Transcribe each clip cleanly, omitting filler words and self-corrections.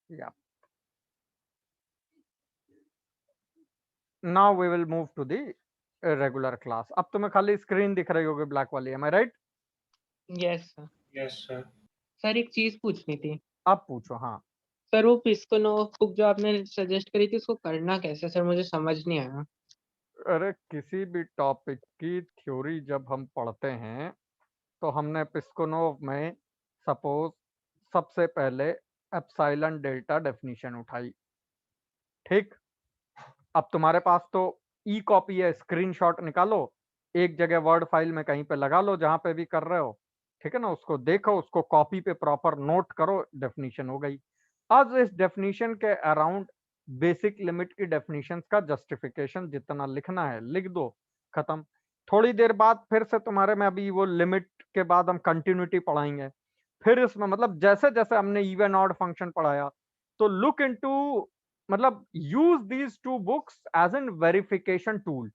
Yeah. Now we will move to the regular class. अब तुम्हें खाली स्क्रीन दिख रही होगी ब्लैक वाली, am I right? Yes sir. Yes sir. Sir एक चीज पूछनी थी। अब पूछो। हाँ सर वो पिस्कुनोव बुक जो आपने सजेस्ट करी थी उसको करना कैसे सर, मुझे समझ नहीं आया। अरे किसी भी टॉपिक की थ्योरी जब हम पढ़ते हैं तो हमने पिस्कुनोव में सपोज सबसे पहले एप्सिलॉन डेल्टा डेफिनेशन उठाई, ठीक। अब तुम्हारे पास तो ई कॉपी है, स्क्रीनशॉट निकालो, एक जगह वर्ड फाइल में कहीं पे लगा लो जहां पे भी कर रहे हो, ठीक है ना। उसको देखो, उसको कॉपी पे प्रॉपर नोट करो, डेफिनेशन हो गई। अब इस डेफिनेशन के अराउंड बेसिक लिमिट की डेफिनेशन का जस्टिफिकेशन जितना लिखना है लिख दो, खत्म। थोड़ी देर बाद फिर से तुम्हारे में अभी वो लिमिट के बाद हम कंटिन्यूटी पढ़ाएंगे, फिर इसमें मतलब जैसे जैसे हमने इवन ऑड फंक्शन पढ़ाया तो लुक इनटू, मतलब use these two books as an verification tool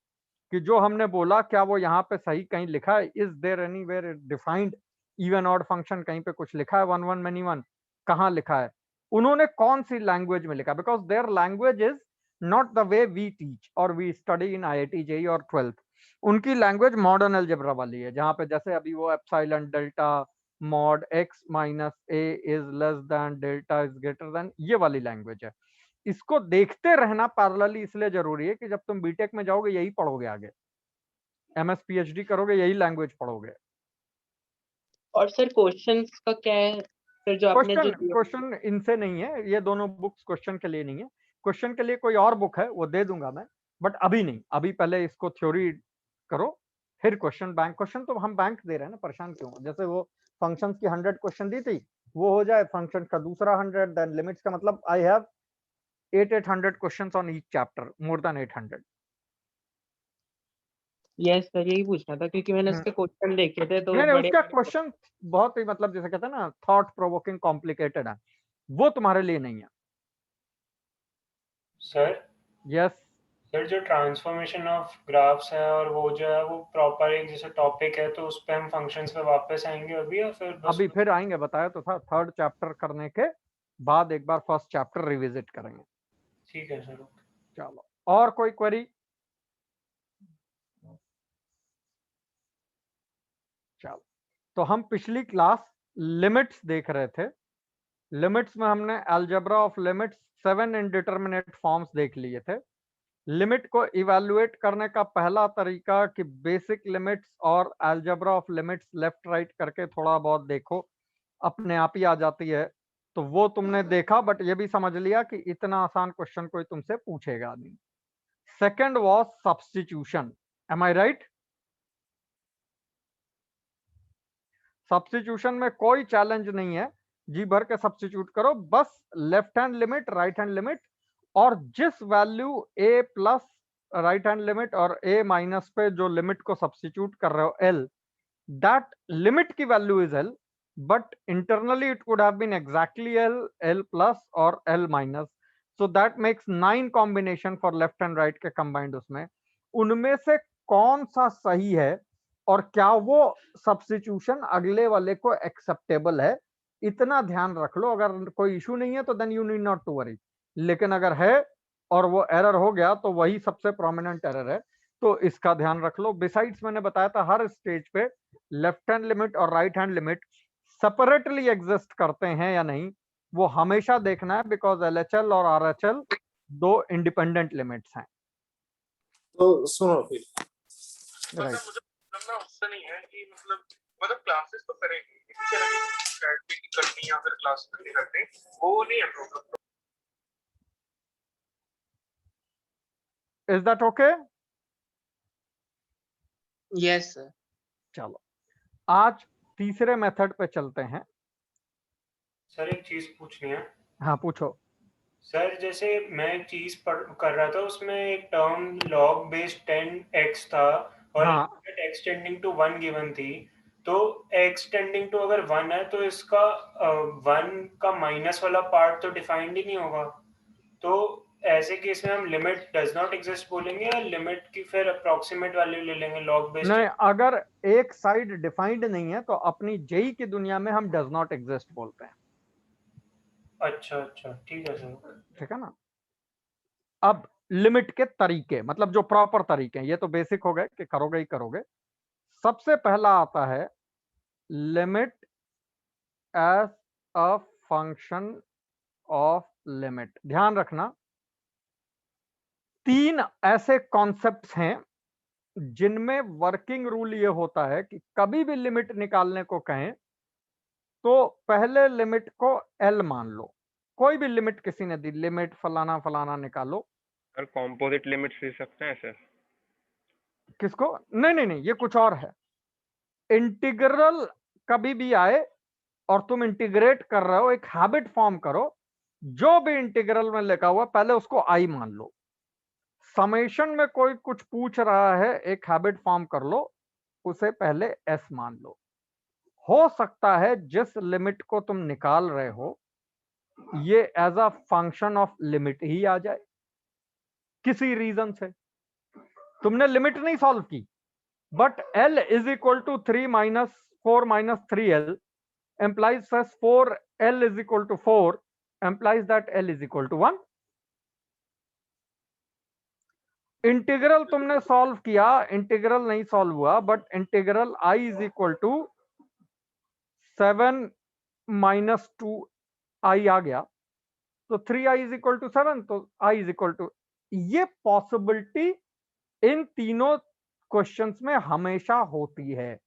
कि जो हमने बोला क्या वो यहाँ पे सही कहीं लिखा है, is there anywhere defined even odd function, कहीं पे कुछ लिखा है वन वन मेनी वन, कहाँ लिखा है, उन्होंने कौन सी लैंग्वेज में लिखा, because their language is not the way we teach और we study in IIT JEE और 12th। उनकी लैंग्वेज मॉडर्न अलजेब्रा वाली है, जहाँ पे जैसे अभी वो epsilon delta mod x minus a is less then delta is greater than, ये वाली लैंग्वेज है। इसको देखते रहना पैरेलली इसलिए जरूरी है कि जब तुम बीटेक में जाओगे यही पढ़ोगे, आगे MS PhD करोगे यही लैंग्वेज पढ़ोगे। और सर क्वेश्चंस का क्या है सर जो आपने जो क्वेश्चन क्वेश्चन इनसे नहीं है, ये दोनों बुक्स क्वेश्चन के लिए नहीं है। क्वेश्चन के लिए कोई और बुक है वो दे दूंगा मैं, बट अभी नहीं, अभी पहले इसको थ्योरी करो, फिर क्वेश्चन बैंक। क्वेश्चन तो हम बैंक दे रहे हैं ना, परेशान क्यों। जैसे वो फंक्शंस की 100 क्वेश्चन दी थी, वो हो जाए फंक्शन का दूसरा 100, देन लिमिट्स का, मतलब I have 800 questions on each chapter, more than 800। Yes sir यही पूछना था क्योंकि मैंने उसके क्वेश्चन देखे थे तो नहीं नहीं, बड़े उसका क्वेश्चन बहुत ही मतलब जैसे कहते हैं ना थॉट प्रोवोकिंग कॉम्प्लिकेटेड है, वो तुम्हारे लिए नहीं है। सर यस सर जो ट्रांसफॉर्मेशन ऑफ ग्राफ्स है और वो जो है वो प्रॉपर एक जैसे टॉपिक है, तो उस पे हम फंक्शंस पे वापस आएंगे अभी, या फिर बस अभी फिर आएंगे, बताया तो था, थर्ड चैप्टर करने के बाद एक बार फर्स्ट चैप्टर रिविजिट करेंगे। ठीक है सर। चलो, और कोई क्वेरी। चलो, तो हम पिछली क्लास लिमिट्स देख रहे थे। लिमिट्स में हमने algebra of limits 7 indeterminate forms देख लिए थे। लिमिट को इवैल्यूएट करने का पहला तरीका कि बेसिक लिमिट्स और algebra of limits left right करके थोड़ा बहुत देखो, अपने आप ही आ जाती है। तो वो तुमने देखा, बट ये भी समझ लिया कि इतना आसान क्वेश्चन कोई तुमसे पूछेगा नहीं। Second was substitution, am I right. Substitution में कोई चैलेंज नहीं है, जी भर के सब्स्टिट्यूट करो, बस left hand limit right hand limit, और जिस value a plus right hand limit और a माइनस पे जो लिमिट को सब्स्टिट्यूट कर रहे हो l, दैट लिमिट की value is l, but internally it could have been exactly l, l plus और l minus. So that makes 9 combination for left and right के कंबाइंड। उसमें उनमें से कौन सा सही है और क्या वो सब्स्टिट्यूशन अगले वाले को एक्सेप्टेबल है, इतना ध्यान रख लो। अगर कोई इशू नहीं है तो then you need not to worry, लेकिन अगर है और वो एरर हो गया तो वही सबसे प्रोमिनेंट एरर है, तो इसका ध्यान रख लो। बिसाइड्स मैंने बताया था हर स्टेज पे लेफ्ट हैंड लिमिट और right hand limit separately exist करते हैं या नहीं, वो हमेशा देखना है, बिकॉज LHL और RHL दो इंडिपेंडेंट लिमिट्स हैं। तो सुनो फिर, राइट, मुझे करना उससे नहीं है कि मतलब क्लासेस तो करेंगे, किसी तरह की स्ट्रेटजी करनी या फिर क्लास नहीं करते, वो नहीं है problem. Is that okay? Yes sir. चलो, आज तीसरे मेथड पे चलते हैं। सर एक चीज पूछनी है। हाँ पूछो। सर जैसे मैं एक चीज कर रहा था, उसमें एक टर्म log बेस 10x था और हाँ, x टेंडिंग टू 1 गिवन थी। तो x टेंडिंग टू अगर 1 है तो इसका 1 का माइनस वाला पार्ट तो डिफाइंड ही नहीं होगा। तो ऐसे केस में हम लिमिट डज नॉट एग्जिस्ट बोलेंगे या लिमिट की फिर अप्रोक्सीमेट वैल्यू ले लेंगे log बेस? नहीं, अगर एक साइड डिफाइंड नहीं है तो अपनी जेई की दुनिया में हम डज नॉट एग्जिस्ट बोलते हैं। अच्छा ठीक है सर। ठीक है ना। अब लिमिट के तरीके, मतलब जो प्रॉपर तरीके हैं, ये तो बेसिक हो गए कि करोगे ही करोगे। सबसे पहला आता है limit as a function of limit. ध्यान रखना, 3 ऐसे कॉन्सेप्ट्स हैं जिनमें वर्किंग रूल ये होता है कि कभी भी लिमिट निकालने को कहें तो पहले लिमिट को एल मान लो। कोई भी लिमिट किसी ने दी, लिमिट फलाना फलाना निकालो। सर कॉम्पोजिट लिमिट्स दे सकते हैं सर? किसको? नहीं, ये कुछ और है। इंटीग्रल कभी भी आए और तुम इंटीग्रेट कर रहे हो, एक हैबिट फॉर्म करो, जो भी इंटीग्रल में लिखा हुआ पहले उसको आई मान लो। समेशन में कोई कुछ पूछ रहा है, एक हैबिट फॉर्म कर लो, उसे पहले एस मान लो। हो सकता है जिस लिमिट को तुम निकाल रहे हो ये as a function of limit ही आ जाए किसी रीजन से। तुमने लिमिट नहीं सॉल्व की, but L is equal to 3 minus 4 minus 3L implies as 4L is equal to 4 implies that L is equal to 1। Integral तुमने सॉल्व किया, इंटीग्रल नहीं सॉल्व हुआ, but integral I is equal to 7 minus 2I आ गया, तो 3I is equal to 7, तो I is equal to, ये possibility in तीनों questions में हमेशा होती है।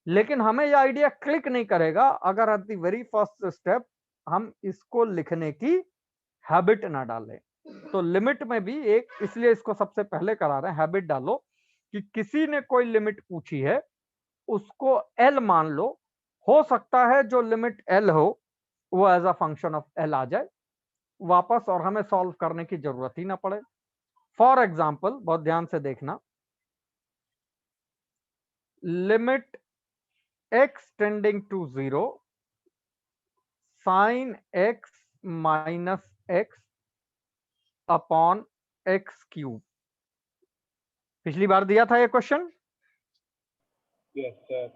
लेकिन हमें यह आइडिया क्लिक नहीं करेगा अगर at the very first step हम इसको लिखने की हैबिट ना डालें। तो लिमिट में भी एक, इसलिए इसको सबसे पहले करा रहे हैं, हैबिट डालो कि किसी ने कोई लिमिट पूछी है उसको एल मान लो। हो सकता है जो लिमिट एल हो वो as a function of L आ जाए वापस और हमें सॉल्व करने की जरूरत ही ना पड़े। फॉर एग्जाम्पल, बहुत ध्यान से देखना, limit x tending to 0 sine x minus x upon x cube. पिछली बार दिया था ये क्वेश्चन। Yes sir.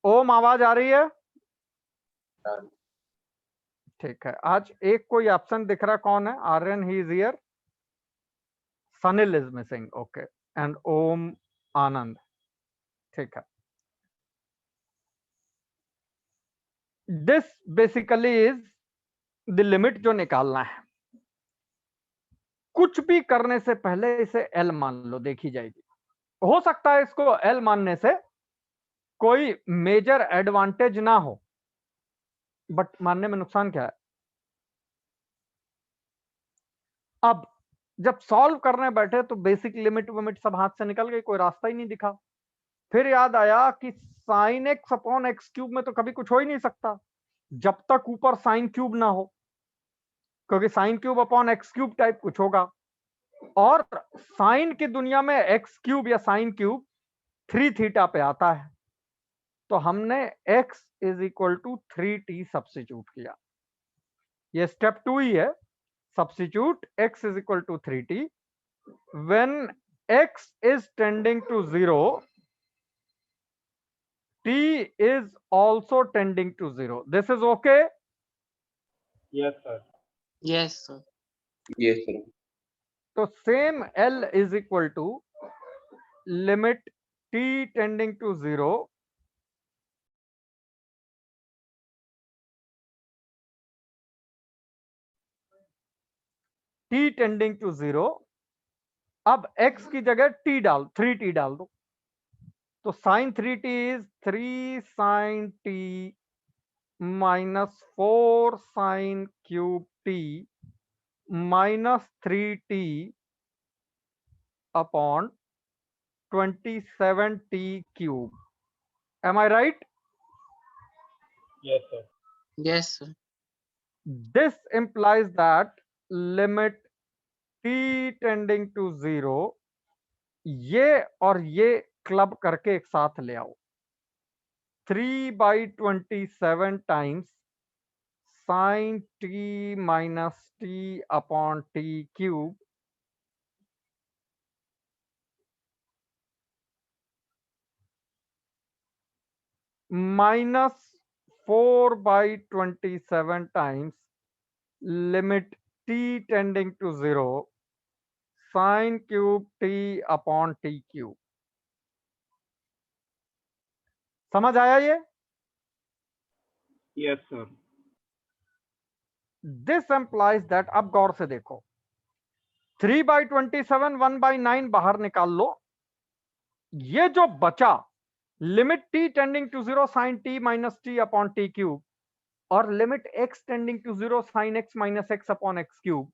ओम आवाज आ रही है? ठीक है। आज एक कोई एब्सेंट दिख रहा, कौन है? Aryan, he is here. Sanil is missing, okay, and Om Anand. ठीक है। This basically is the limit जो निकालना है। कुछ भी करने से पहले इसे एल मान लो, देखी जाएगी। हो सकता है इसको एल मानने से कोई मेजर एडवांटेज ना हो, बट मानने में नुकसान क्या है? अब जब सॉल्व करने बैठे तो बेसिक लिमिट विमिट सब हाथ से निकल गई, कोई रास्ता ही नहीं दिखा। फिर याद आया कि sign x upon x cube में तो कभी कुछ हो ही नहीं सकता जब तक ऊपर साइन क्यूब ना हो, क्योंकि sine cube upon x cube type कुछ होगा, और साइन की दुनिया में एक्स क्यूब या साइन क्यूब 3 थीटा पे आता है। तो हमने x is equal to 3t substitute किया। ये स्टेप 2 ही है। Substitute x is equal to 3t when x is tending to 0, t is also tending to 0. This is okay? Yes sir. Yes, sir. Yes, sir. तो same L is equal to limit t tending to 0 t tending to 0। अब x की जगह t डाल, 3t डाल दो, तो sine 3t is 3 sine t minus 4 sine cube t minus 3t upon 27t cube. Am I right? Yes sir. Yes, sir. This implies that limit t tending to 0, ये और ये club करके एक साथ ले आओ, 3/27 times sine t minus t upon t cube minus 4/27 times limit t tending to 0 sine cube t upon t cube. समझ आया ये? Yes, sir. This implies that, अब गौर से देखो, 3/27 1/9 बाहर निकाल लो, ये जो बचा limit t tending to 0 sine t minus t upon t cube और limit x tending to 0 sine x minus x upon x cube,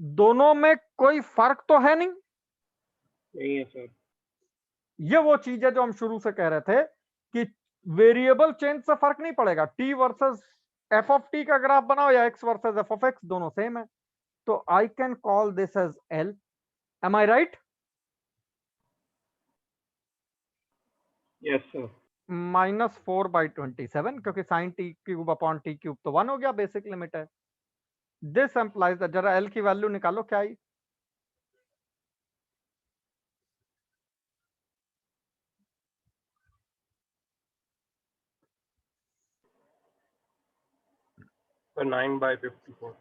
दोनों में कोई फर्क तो है नहीं। नहीं है सर। ये वो चीज है जो हम शुरू से कह रहे थे कि वेरिएबल चेंज से फर्क नहीं पड़ेगा। t versus f of t का ग्राफ बनाओ या x versus f of x, दोनों सेम है। तो I can call this as L। Am I right? Yes, sir. -4/27, क्योंकि sine t cube upon t cube तो 1 हो गया, बेसिक लिमिट है। दिस एम्प्लाइज दैट, जरा L की वैल्यू निकालो क्या आई। So 9/54.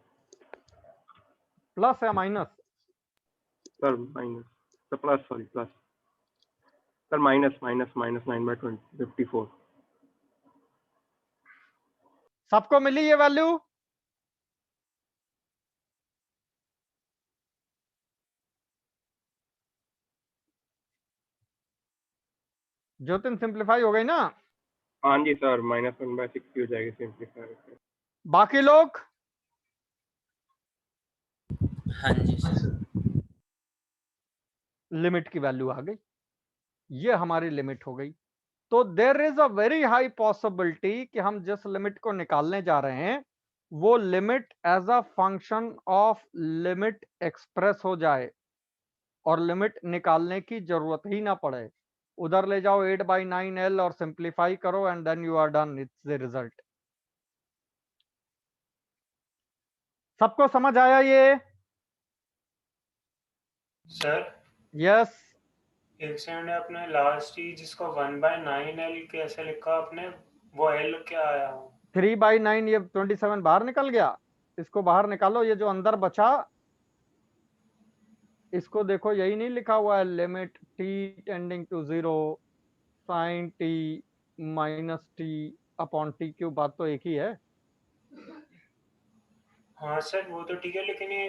प्लस या minus? Sir, minus. The plus, sorry, plus. Sir, minus 9/54. सबको मिली ये वैल्यू? ज्योतिन सिंप्लीफाई हो गई ना? हाँ जी सर, -1/60 हो जाएगी सिंप्लीफाई। बाकी लोग? हाँ जी सर। लिमिट की वैल्यू आ गई, ये हमारी लिमिट हो गई। तो there is a very high possibility कि हम जिस लिमिट को निकालने जा रहे हैं वो limit as a function of limit express हो जाए और लिमिट निकालने की जरूरत ही ना पड़े। उधर ले जाओ 8/9L और सिंप्लीफाई करो and then you are done, it's the result. सबको समझ आया ये? Sir yes. एक सेकंड, आपने लास्ट ही जिसको 1/9L कैसे लिखा आपने, वो L क्या आया? 3/9, ये 27 बाहर निकल गया, इसको बाहर निकालो। ये जो अंदर बचा इसको देखो, यही नहीं लिखा हुआ है limit t tending to 0 sine t minus t upon t cube, बात तो एक ही है। हाँ सर वो तो ठीक है, लेकिन ये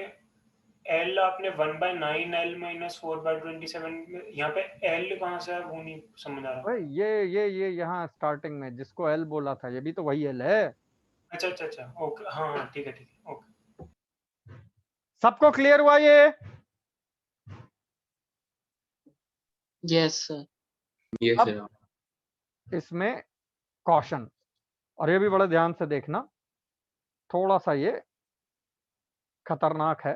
L आपने 1/9L माइनस 4/27, यहाँ पे L कहाँ से है वो नहीं समझ आ रहा। भाई ये यहाँ स्टार्टिंग में जिसको L बोला था ये भी तो वही L है। अच्छा अच्छा अच्छा, ओके, हाँ हाँ ठीक है ओके। सबको क्लियर हुआ ये? Yes sir. यस अब सर। इसमें कॉशन, और ये भी बड़े ध्यान से देखना, थोड़ा सा ये खतरनाक है।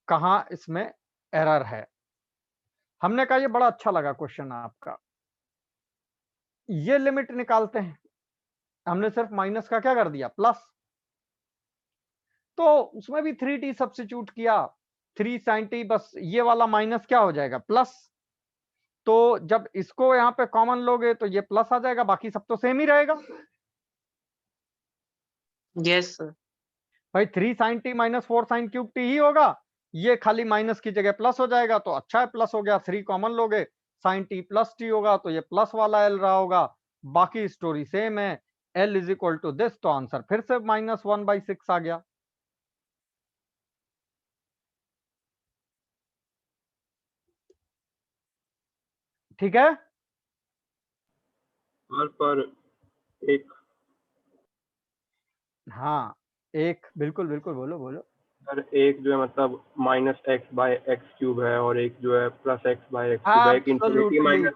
कहां इसमें एरर है? हमने कहा ये बड़ा अच्छा लगा क्वेश्चन आपका। ये लिमिट निकालते हैं, हमने सिर्फ माइनस का क्या कर दिया, प्लस। तो उसमें भी 3t सब्स्टिट्यूट किया, 3 sin t, बस ये वाला माइनस क्या हो जाएगा, प्लस। तो जब इसको यहां पे कॉमन लोगे तो ये प्लस आ जाएगा, बाकी सब तो सेम ही रहेगा। Yes sir. भाई 3 sin t minus 4 sin cube t ही होगा, ये खाली माइनस की जगह प्लस हो जाएगा, तो अच्छा है प्लस हो गया। 3 कॉमन लोगे, sin t प्लस t होगा, तो ये प्लस वाला L रहा होगा, बाकी स्टोरी सेम है। L is equal to this, तो आंसर फिर से -1/6 आ गया। ठीक है? पर एक, हाँ एक, बिल्कुल बिल्कुल, बोलो बोलो। सर एक जो है मतलब -x/x³ है और एक जो है +x/x³ है, एक इंफिनिटी Absolutely. माइनस,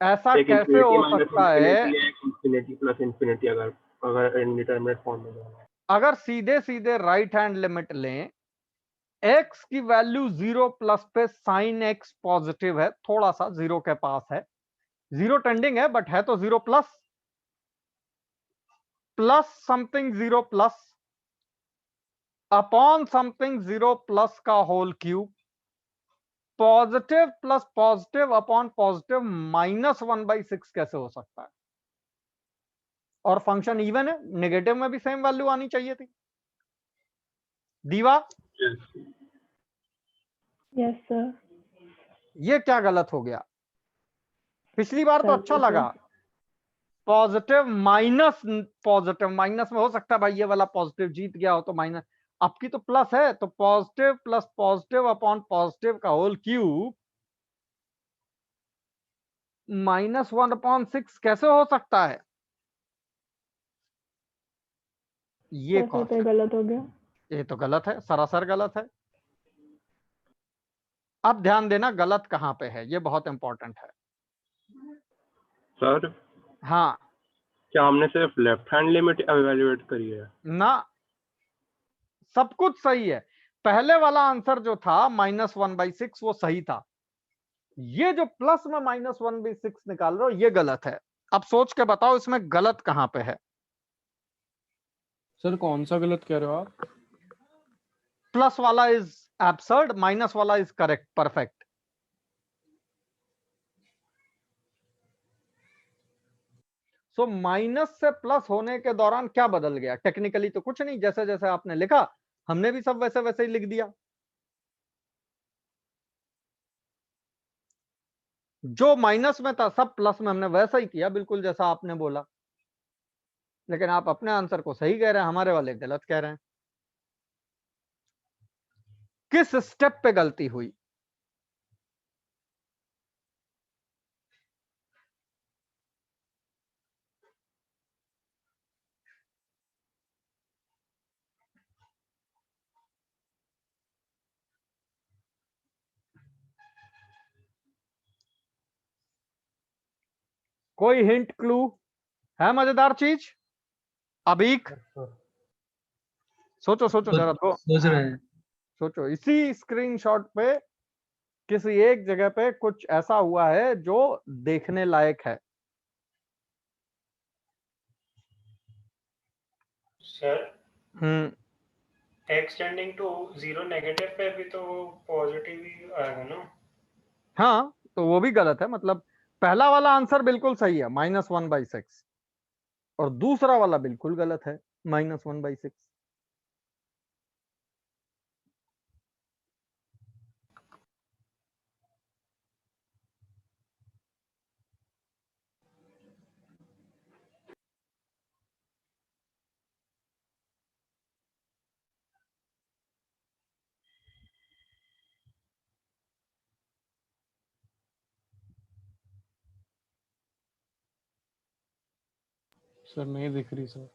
ऐसा एक कैसे इंफिनिटी हो माइनस सकता है? इंफिनिटी है, एक इंफिनिटी प्लस इंफिनिटी, अगर इंडिटरमिनेट फॉर्म में जाना है। अगर सीधे सीधे राइट हैंड लिमिट लें, x की वैल्यू 0 प्लस पे साइन x पॉजिटिव है, थोड़ा सा 0 के पास है, 0 टेंडिंग है बट है तो 0 plus, plus something 0 plus upon something 0 plus का whole cube, positive plus positive upon positive -1/6 कैसे हो सकता है? और फंक्शन इवन है, नेगेटिव में भी सेम वैल्यू आनी चाहिए थी। दीवा यस सर। ये क्या गलत हो गया? पिछली बार तो सर, अच्छा लगा, पॉजिटिव माइनस पॉजिटिव, माइनस में हो सकता है भाई ये वाला पॉजिटिव जीत गया हो तो माइनस, आपकी तो प्लस है, तो positive plus positive upon positive का होल क्यूब -1/6 कैसे हो सकता है? ये सर कॉस्ट, तो गलत हो गया। ये तो गलत है, सरासर गलत है। अब ध्यान देना गलत कहां पे है, ये बहुत इंपॉर्टेंट है। सर हाँ क्या हमने सिर्फ लेफ्ट हैंड लिमिट एवेल्युएट करी है? ना, सब कुछ सही है। पहले वाला आंसर जो था -1/6 वो सही था, ये जो प्लस में -1/6 निकाल रहे हो ये गलत है। अब सोच के बताओ इसमें गलत कहां पे है? सर कौन सा गलत कह रहे हो आप? प्लस वाला इज एब्सर्ड, माइनस वाला is correct, perfect. So minus से प्लस होने के दौरान क्या बदल गया? टेक्निकली तो कुछ नहीं, जैसे जैसे आपने लिखा हमने भी सब वैसे वैसे ही लिख दिया। जो माइनस में था सब प्लस में हमने वैसा ही किया, बिल्कुल जैसा आपने बोला। लेकिन आप अपने आंसर को सही कह रहे हैं, हमारे वाले गलत कह रहे हैं। किस स्टेप पे गलती हुई? कोई हिंट क्लू है? मजेदार चीज अबीक, सोचो सोचो जरा तो, सोच रहे हैं। सोचो। इसी स्क्रीनशॉट पे किसी एक जगह पे कुछ ऐसा हुआ है जो देखने लायक है। Sir x tending to 0 negative पे भी तो पॉजिटिव ही आएगा ना? हाँ तो वो भी गलत है, मतलब पहला वाला आंसर बिल्कुल सही है -1/6, और दूसरा वाला बिल्कुल गलत है -1/6। सर नहीं दिख रही सर।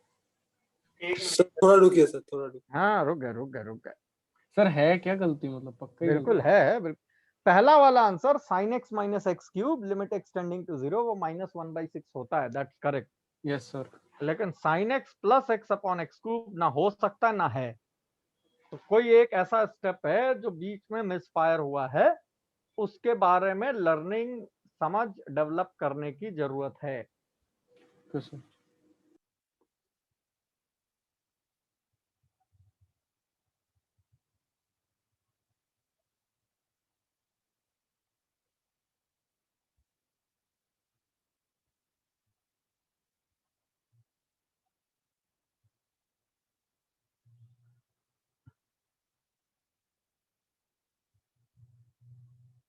एक सर थोड़ा रुकिए सर, थोड़ा रुकिए। हाँ रुक गए रुक गए रुक गए, सर है क्या गलती, मतलब पक्का ही बिल्कुल गलती? है बिल्कुल। पहला वाला answer sin x - x³ limit x tending to 0 वो -1/6 होता है, दैट्स करेक्ट। Yes sir. लेकिन sin x + x/x³ ना हो सकता ना है, तो कोई एक ऐसा स्टेप है जो बीच में मिसफायर हुआ है, उसके बारे में लर्निंग समझ डेवलप करने की जरूरत है। Okay sir.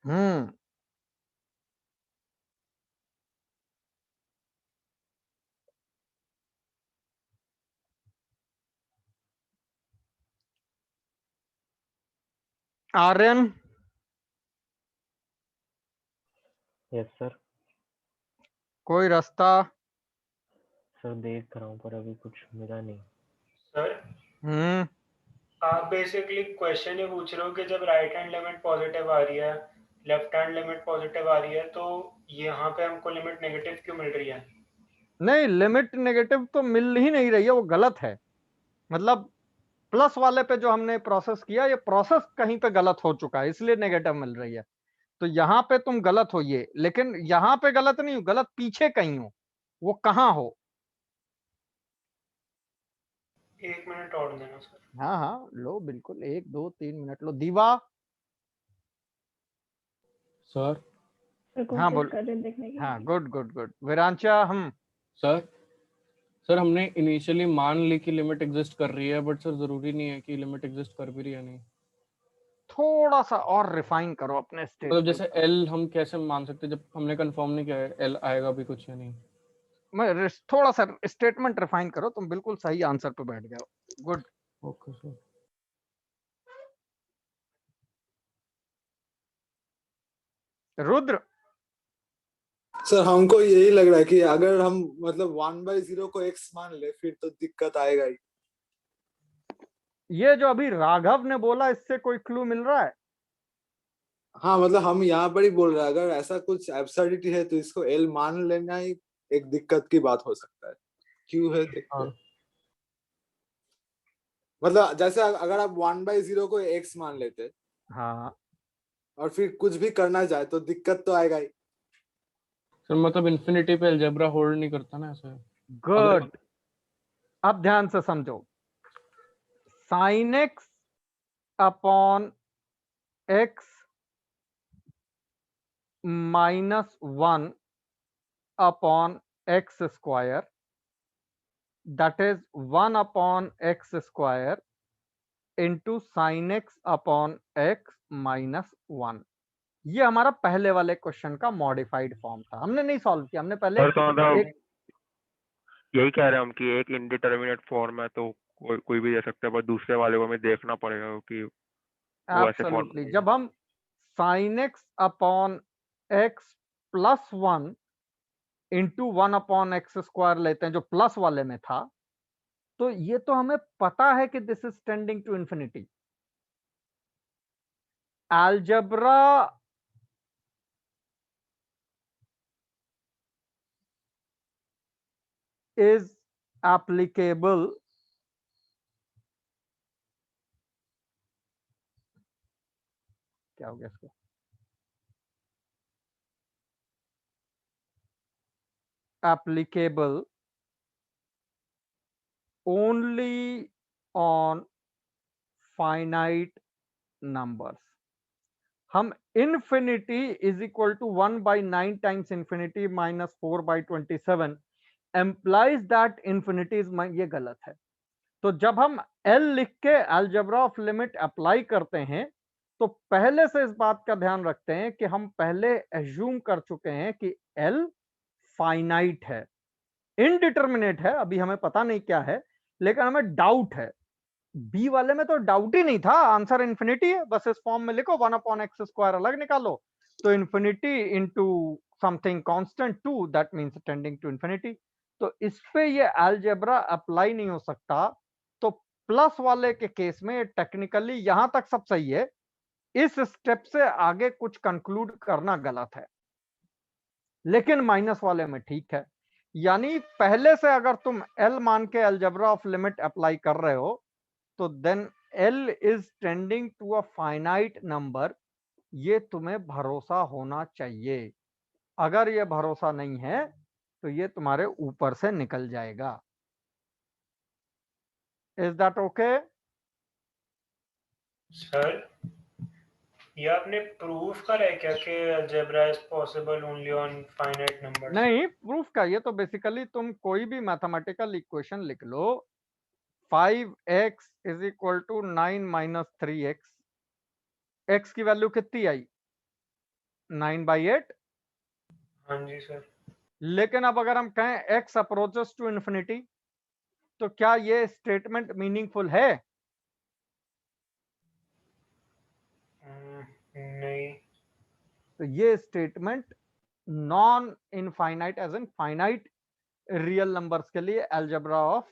Hmm, Aryan yes sir. कोई रास्ता? सर देख रहा हूँ पर अभी कुछ मिला नहीं। सर आप बेसिकली क्वेश्चन ये पूछ रहे हो कि जब राइट हैंड लिमिट पॉजिटिव आ रही है, लेफ्ट हैंड लिमिट पॉजिटिव आ रही है, तो यहाँ पे हमको लिमिट नेगेटिव क्यों मिल रही है? नहीं, लिमिट नेगेटिव तो मिल ही नहीं रही है, वो गलत है। मतलब प्लस वाले पे जो हमने प्रोसेस किया, ये प्रोसेस कहीं पे गलत हो चुका है, इसलिए नेगेटिव मिल रही है। तो यहाँ पे तुम गलत हो ये, लेकिन यहाँ पे गलत नहीं हो, गलत पीछे कहीं हो, वो कहाँ हो? 1 मिनट और देना सर। हाँ हाँ लो, बिल्कुल 1 2 3 मिनट लो। दीवा सर। हाँ कोशिश बोल। कर रहे हैं देखने की। हाँ गुड गुड गुड। विरांचा हम सर सर हमने इनिशियली मान ली कि लिमिट एग्जिस्ट कर रही है, बट सर जरूरी नहीं है कि लिमिट एग्जिस्ट कर भी रही है नहीं। थोड़ा सा और रिफाइन करो अपने मतलब स्टेटमेंट। जैसे एल हम कैसे मान सकते हैं जब हमने कंफर्म नहीं किया है एल आएगा भी कुछ या नहीं। मैं थोड़ा सा स्टेटमेंट रिफाइन करो, तुम बिल्कुल सही आंसर पे बैठ गए हो। Good. Okay sir. Rudra, sir हमको यही लग रहा है कि अगर हम मतलब 1/0 को x मान ले फिर तो दिक्कत आएगा ही। ये जो अभी राघव ने बोला इससे कोई क्लू मिल रहा है? हाँ मतलब हम यहाँ पर ही बोल रहे हैं अगर ऐसा कुछ एब्सर्डिटी है तो इसको l मान लेना ही एक दिक्कत की बात हो सकता है। क्यों है देखते हैं। मतलब जैसे अगर आप 1/0 को x मान लेते हाँ, और फिर कुछ भी करना चाहे तो दिक्कत तो आएगा ही। सर मतलब इन्फिनिटी पे अलजेब्रा होल्ड नहीं करता ना ऐसे। गुड। अब ध्यान से समझो, sin x upon x -1 upon x square, that is 1 upon x square into sin x upon x -1। ये हमारा पहले वाले क्वेश्चन का मॉडिफाइड फॉर्म था, हमने नहीं सॉल्व किया, हमने पहले यही कह रहे हैं हम कि एक इनडिटर्मिनेट फॉर्म है तो कोई भी दे सकता है, पर दूसरे वाले को हमें देखना पड़ेगा कि वो ऐसे फॉर्म। एब्सोल्युटली। जब हम sin x upon x +1 into 1 upon x square लेते हैं जो प्लस वाले में था, तो ये तो हमें पता है कि this is tending to infinity. Algebra is applicable क्या हो गया इसको, applicable only on finite numbers। हम infinity is equal to 1/9 times infinity minus 4/27 implies that infinity is ये गलत है। तो जब हम L लिख के अलजेब्रा ऑफ लिमिट अप्लाई करते हैं तो पहले से इस बात का ध्यान रखते हैं कि हम पहले एज्यूम कर चुके हैं कि L फाइनाइट है, इनडिटर्मिनेट है, अभी हमें पता नहीं क्या है, लेकिन हमें डाउट है। बी वाले में तो डाउट ही नहीं था, आंसर इंफिनिटी है, बस इस फॉर्म में लिखो 1 अपॉन एक्स स्क्वायर अलग निकालो तो infinity into something constant 2 that means tending to infinity. तो इस पे ये अलजेब्रा अप्लाई नहीं हो सकता। तो प्लस वाले के केस में टेक्निकली यहां तक सब सही है, इस स्टेप से आगे कुछ कंक्लूड करना गलत है, लेकिन माइनस वाले में ठीक है। यानी पहले से अगर तुम L मान के अलजेब्रा ऑफ लिमिट अप्लाई कर रहे हो तो then L is tending to a finite number, ये तुम्हें भरोसा होना चाहिए। अगर ये भरोसा नहीं है तो ये तुम्हारे ऊपर से निकल जाएगा। Is that okay? सर ये आपने प्रूफ करा है क्या कि algebra is possible only on finite numbers? नहीं प्रूफ का, ये तो बेसिकली तुम कोई भी मैथमेटिकल इक्वेशन लिख लो, 5x is equal to 9 - 3x, x की वैल्यू कितनी आई 9/8। हाँ जी सर। लेकिन अब अगर हम कहें x अप्रोचेस टू इंफिनिटी तो क्या ये स्टेटमेंट मीनिंगफुल है? नहीं। तो ये statement non infinite as in finite real numbers के लिए अलजेब्रा ऑफ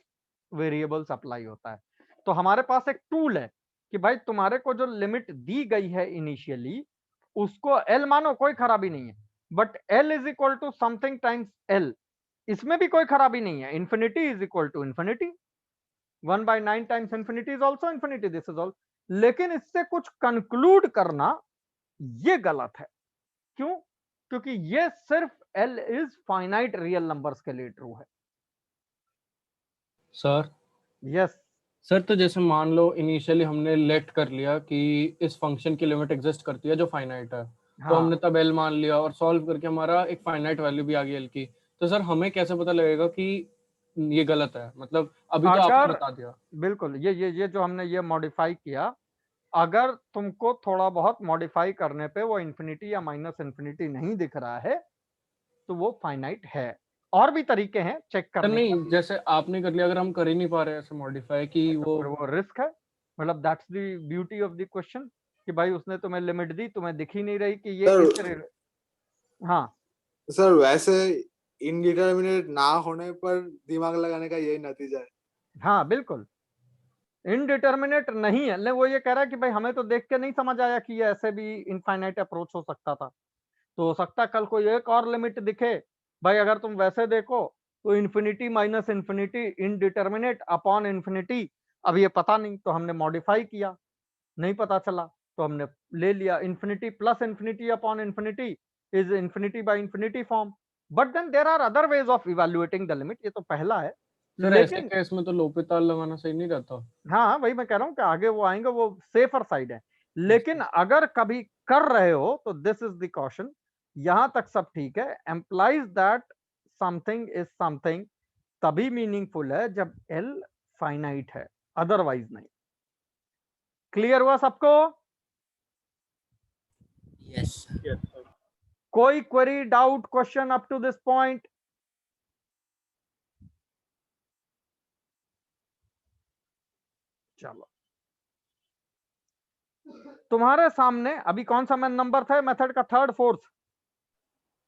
वेरिएबल्स अप्लाई होता है। तो हमारे पास एक टूल है कि भाई तुम्हारे को जो लिमिट दी गई है इनिशियली उसको L मानो, कोई खराबी नहीं है, but L is equal to something times L, इसमें भी कोई खराबी नहीं है। Infinity is equal to infinity, 1/9 times infinity is also infinity, this is all. लेकिन इससे कुछ कंक्लूड करना ये गलत है। क्यों? क्योंकि ये सिर्फ L is finite real numbers के लिए ट्रू है। सर यस सर, तो जैसे मान लो इनिशियली हमने लेट कर लिया कि इस फंक्शन की लिमिट एग्जिस्ट करती है जो फाइनाइट है, तो हमने तब L मान लिया और सॉल्व करके हमारा एक फाइनाइट वैल्यू भी आ गई L की। तो सर हमें कैसे पता लगेगा कि ये गलत है, मतलब अभी तो आपने अगर बता दिया। बिल्कुल ये जो हमने ये मॉडिफाई किया, अगर तुमको थोड़ा बहुत मॉडिफाई करने पे वो इंफिनिटी या माइनस इंफिनिटी नहीं दिख रहा है तो वो फाइनाइट है। और भी तरीके हैं चेक सर करने नहीं, के। जैसे आपने कर लिया, अगर हम कर ही नहीं पा रहे ऐसे मॉडिफाई कि तो वो फिर वो रिस्क है, मतलब that's the beauty of the question कि भाई उसने तुम्हें लिमिट दी, तुम्हें दिख ही नहीं रही कि ये इस सर हाँ सर वैसे इनडिटर्मिनेट ना होने पर दिमाग लगाने का यही नतीजा है। हाँ बिल्कुल इनडिटर्मिनेट नहीं है, ले वो ये कह रहा है कि भाई हमें तो देख के नहीं समझ आया कि ये ऐसे भी इनफाइनाइट अप्रोच हो सकता था, तो हो सकता है कल कोई एक और लिमिट दिखे। भाई अगर तुम वैसे देखो तो infinity minus infinity indeterminate upon infinity, अब ये पता नहीं तो हमने मॉडिफाई किया, नहीं पता चला तो हमने ले लिया infinity plus infinity upon infinity is infinity by infinity form. But then there are other ways of evaluating the limit, ये तो पहला है। सर ऐसे लेकिन केस में तो लोपिताल लगाना सही नहीं रहता। हाँ वही मैं कह रहा हूँ कि आगे वो आएंगे, वो सेफर साइड है। लेकिन अगर कभी कर रहे हो तो दिस इज द कॉशन, यहां तक सब ठीक है। Implies that something is something तभी मीनिंगफुल है जब एल फाइनाइट है, अदरवाइज नहीं। क्लियर हुआ सबको? यस कोई query doubt question up to this point? चलो तुम्हारे सामने अभी कौन सा नंबर था मेथड का, थर्ड फोर्थ?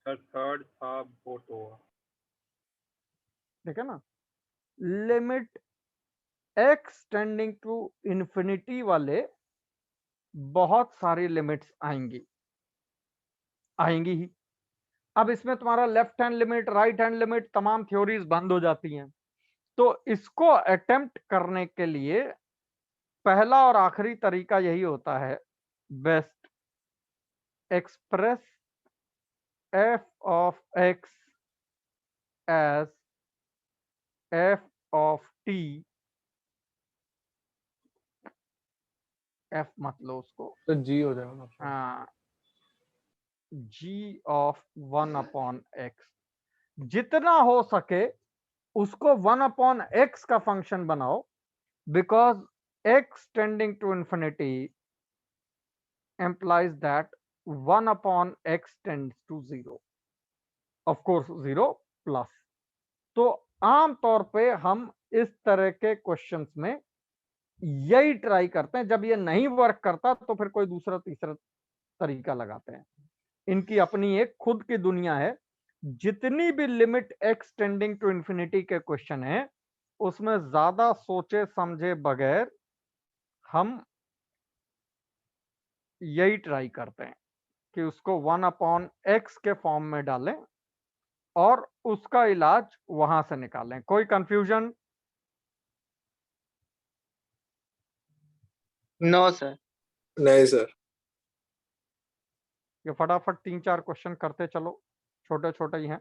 सर थर्ड था, फोर्थ होगा। ठीक है ना। Limit x tending to infinity वाले बहुत सारी लिमिट्स आएंगी ही। अब इसमें तुम्हारा left hand limit, right hand limit, तमाम थ्योरीज बंद हो जाती हैं। तो इसको अटेम्प्ट करने के लिए पहला और आखिरी तरीका यही होता है, best express f of x as f of t, f मत लो उसको, तो जी हो जाएगा। हाँ g of 1 upon x, जितना हो सके उसको 1 upon x का फंक्शन बनाओ, because x tending to infinity implies that 1 upon x tends to 0, of course 0 plus। तो आम तौर पे हम इस तरह के क्वेश्चंस में यही ट्राई करते हैं। जब ये नहीं वर्क करता तो फिर कोई दूसरा तीसरा तरीका लगाते हैं। इनकी अपनी एक खुद की दुनिया है। जितनी भी limit x tending to infinity के क्वेश्चन है उसमें ज्यादा सोचे समझे बगैर हम यही ट्राई करते हैं कि उसको 1 अपॉन एक्स के फॉर्म में डालें और उसका इलाज वहां से निकालें। कोई कंफ्यूजन? No sir. नहीं सर। ये फटाफट 3-4 क्वेश्चन करते चलो, छोटे छोटे ही हैं।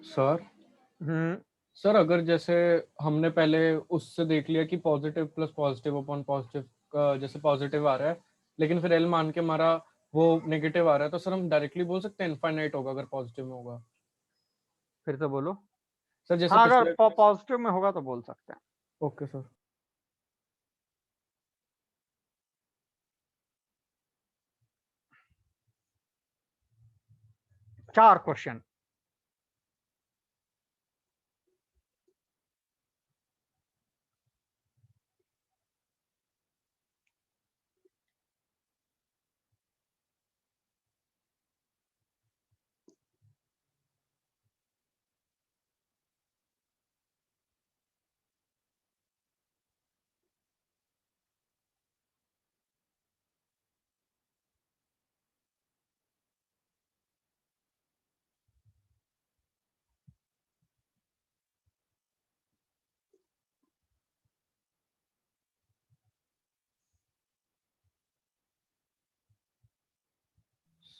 सर सर अगर जैसे हमने पहले उससे देख लिया कि positive plus positive upon positive का जैसे पॉजिटिव आ रहा है, लेकिन फिर एल मान के हमारा वो नेगेटिव आ रहा है, तो सर हम डायरेक्टली बोल सकते हैं इनफाइनाइट होगा अगर पॉजिटिव में होगा? फिर से बोलो। सर जैसे हाँ अगर पिछले पॉजिटिव में होगा तो बोल सकते हैं। Okay sir. 4 question.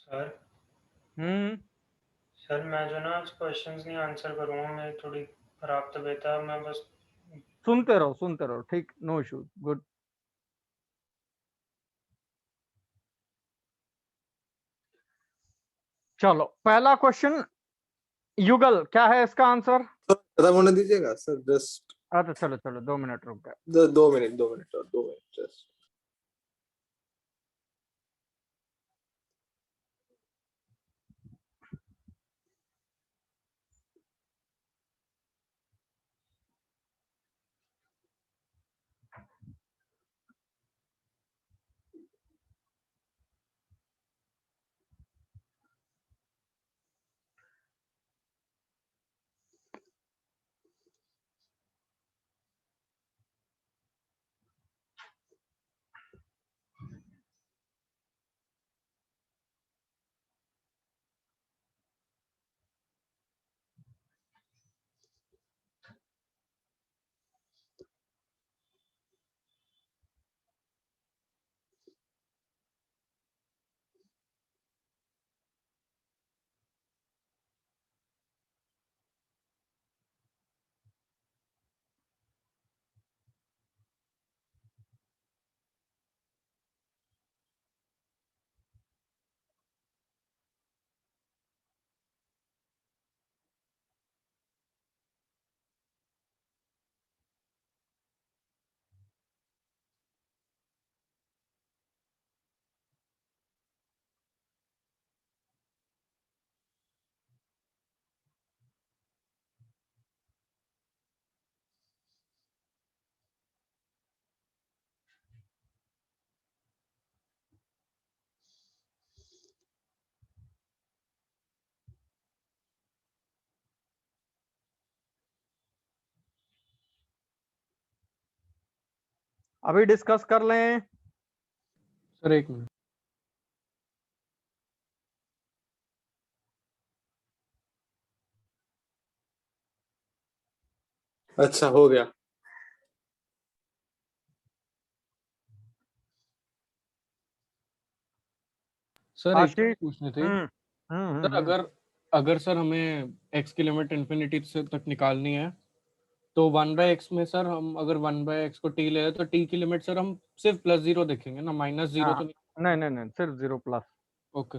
Sir sir मैं जो ना आज क्वेश्चंस नहीं आंसर करूंगा, मेरी थोड़ी खराब तबीयत है, मैं बस सुनते रहो, ठीक, नो इशू, गुड। चलो पहला क्वेश्चन, युगल क्या है इसका आंसर? खत्म होने दीजिएगा सर, जस्ट अच्छा चलो चलो 2 मिनट रुक गए। 2 मिनट जस्ट। अभी डिस्कस कर लें। सर एक मिनट। अच्छा हो गया। सर एक आशीष। चीज पूछनी थी सर, अगर अगर सर हमें x की लिमिट इन्फिनिटी से तक निकालनी है तो 1/x में सर हम अगर 1/x को t ले रहे तो t की लिमिट सर हम सिर्फ +0 देखेंगे ना, -0 तो नहीं? नहीं नहीं सिर्फ 0+। ओके।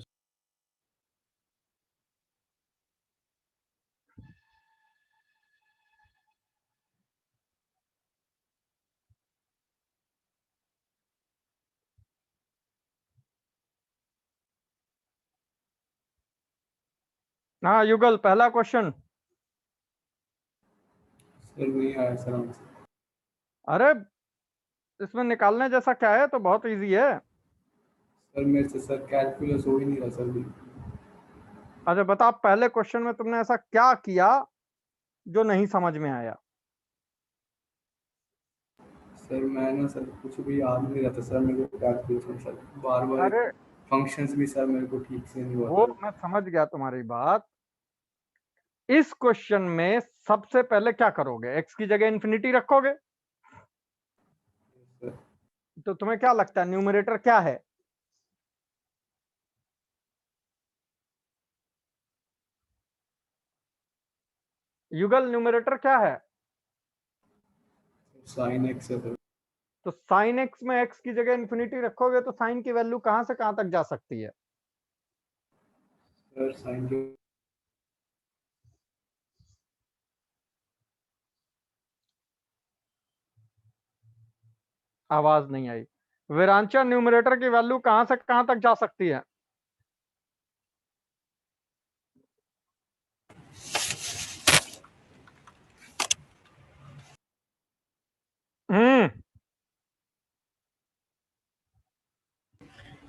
हाँ युगल पहला क्वेश्चन। सर नहीं आया सर आंसर। अरे इसमें निकालने जैसा क्या है, तो बहुत इजी है। सर मेरे से सर कैलकुलस हो ही नहीं रहा सर भी। अच्छा बता, पहले क्वेश्चन में तुमने ऐसा क्या किया जो नहीं समझ में आया? सर मैं ना सर कुछ भी याद नहीं रहता सर मेरे को कैलकुलेशन सर, बार बार अरे फंक्शंस भी सर मेरे को ठीक से नहीं हुआ वो सर। मैं समझ गया तुम्हारी बात। इस क्वेश्चन में सबसे पहले क्या करोगे? x की जगह इन्फिनिटी रखोगे। सर तो तुम्हें क्या लगता है न्यूमरेटर क्या है? युगल न्यूमरेटर क्या है? साइन एक्स है सर। तो साइन x में x की जगह इन्फिनिटी रखोगे तो साइन की वैल्यू कहां से कहां तक जा सकती है? सर साइन के आवाज नहीं आई। विरांचा न्यूमरेटर की वैल्यू कहां से कहां तक जा सकती है?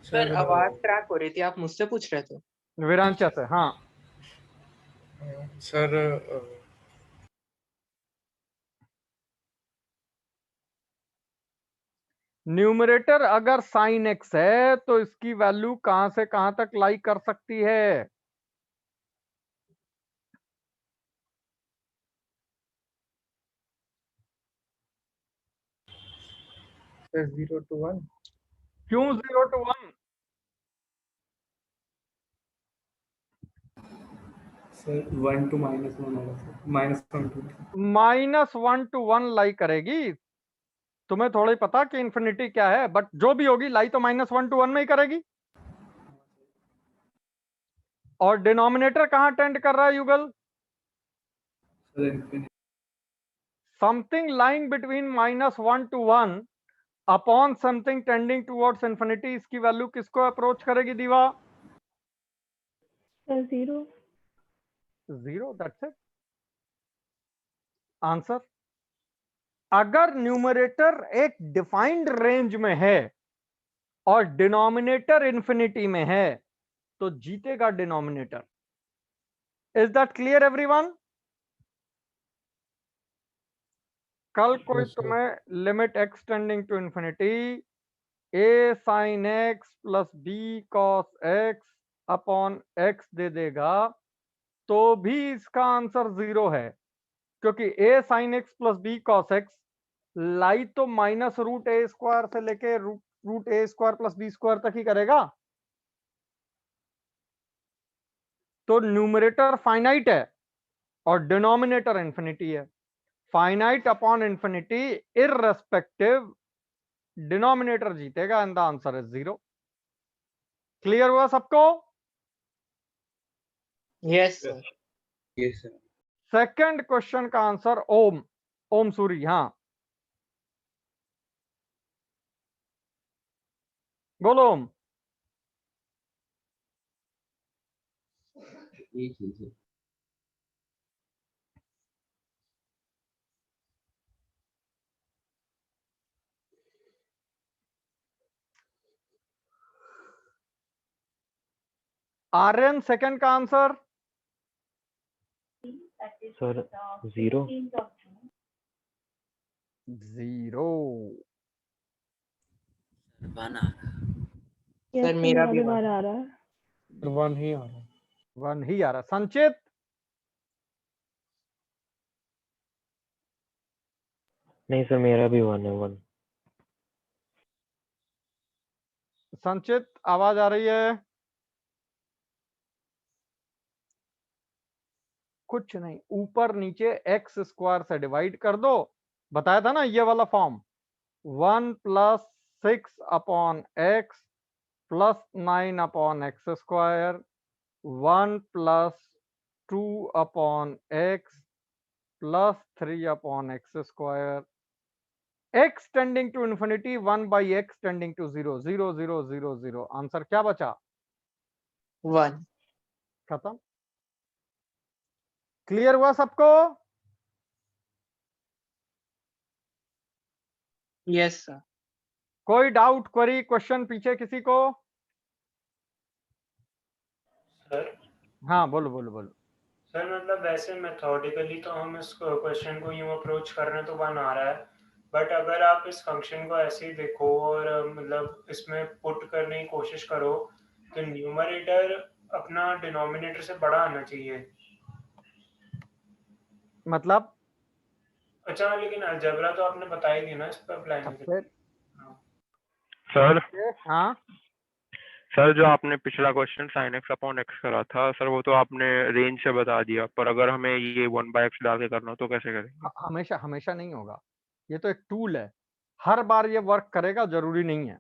सर आवाज क्रैक हो रही थी, आप मुझसे पूछ रहे थे? विरांचा से, हाँ। सर न्यूमरेटर अगर साइन x है तो इसकी वैल्यू कहां से कहां तक लाई कर सकती है? Sir 0 to 1। क्यों 0 to 1? सर 1 to -1 होगा सर, -1 to -1 to 1 लाई करेगी। तुम्हें थोड़ा ही पता कि इन्फिनिटी क्या है, बट जो भी होगी लाई तो -1 to 1 में ही करेगी। और डिनोमिनेटर कहाँ टेंड कर रहा है Yugal? Sir infinity. Something lying between -1 to 1 upon something tending towards infinity, इसकी वैल्यू किसको अप्रोच करेगी Diva? Sir 0। 0, that's it answer. अगर न्यूमरेटर एक डिफाइंड रेंज में है और डिनोमिनेटर इंफिनिटी में है तो जीतेगा denominator. Is that clear everyone? कल कोई तुम्हें limit x tending to infinity a sin x plus b cos x upon x दे देगा तो भी इसका आंसर 0 है, क्योंकि a sin x plus b cos x लाई तो -√a² से लेके √a² प्लस b² तक ही करेगा। तो न्यूमरेटर फाइनाइट है और डिनोमिनेटर इंफिनिटी है। Finite upon infinity irrespective denominator जीतेगा and the answer is 0। Clear हुआ सबको? Yes sir. Yes sir. Second question का आंसर ओम सूरी। हाँ बोलो ओम। आर्यन सेकंड का आंसर? सर 0। 0। 1 आ रहा। सर मेरा भी 1 आ रहा है। 1 ही आ रहा है। 1 ही आ रहा। संचित? नहीं सर मेरा भी 1 है। 1। संचित आवाज आ रही है? कुछ नहीं, ऊपर नीचे x² से डिवाइड कर दो। बताया था ना ये वाला form, 1 + 6 upon x plus 9 upon x², 1 + 2 upon x plus 3 upon x², x tending to infinity 1/x tending to 0, 0 0 0 0। Answer क्या बचा? 1। खत्म। क्लियर हुआ सबको? Yes sir. कोई डाउट, क्वेरी, क्वेश्चन पीछे किसी को? सर हाँ बोलो बोलो बोलो। सर मतलब वैसे मेथोडिकली तो हम इस क्वेश्चन को यूं अप्रोच कर रहे हैं तो 1 आ रहा है, बट अगर आप इस फंक्शन को ऐसे ही देखो और मतलब इसमें पुट करने की कोशिश करो तो न्यूमरेटर अपना डिनोमिनेटर से बड़ा आना चाहिए। मतलब? अच्छा, लेकिन अलजेब्रा तो आपने बता ही दी ना इस पर अप्लाई नहीं फिर सर हाँ सर जो आपने पिछला question sin x upon x करा था सर, वो तो आपने रेंज से बता दिया, पर अगर हमें ये 1/x डाल के करना हो तो कैसे करेंगे? हमेशा हमेशा नहीं होगा, ये तो एक टूल है, हर बार ये वर्क करेगा जरूरी नहीं है।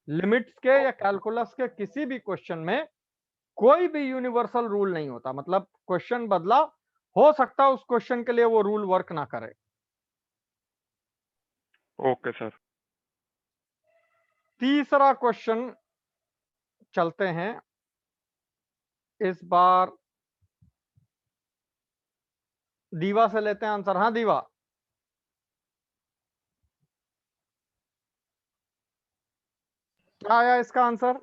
लिमिट्स के या कैलकुलस के किसी भी क्वेश्चन में कोई भी यूनिवर्सल रूल नहीं होता। मतलब क्वेश्चन बदला, हो सकता है उस क्वेश्चन के लिए वो रूल वर्क ना करे। Okay sir. तीसरा क्वेश्चन चलते हैं इस बार, दीवा से लेते हैं आंसर। हाँ दीवा। क्या आया इसका आंसर?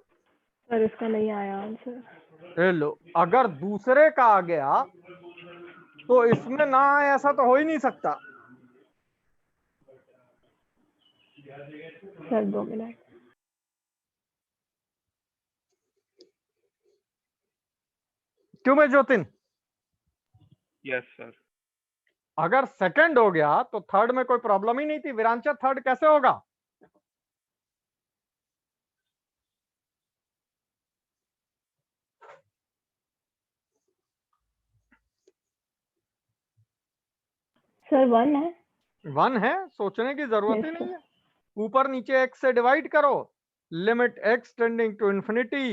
सर इसका नहीं आया आंसर। लो, अगर दूसरे का आ गया तो इसमें ना आए ऐसा तो हो ही नहीं सकता। Sir 2 minute. क्यों मैं ज्योतिन? Yes sir. अगर सेकंड हो गया तो थर्ड में कोई प्रॉब्लम ही नहीं थी। विरांचा थर्ड कैसे होगा? सर 1 है। 1 है, सोचने की जरूरत ही Yes, नहीं है। ऊपर नीचे x से डिवाइड करो, limit x tending to infinity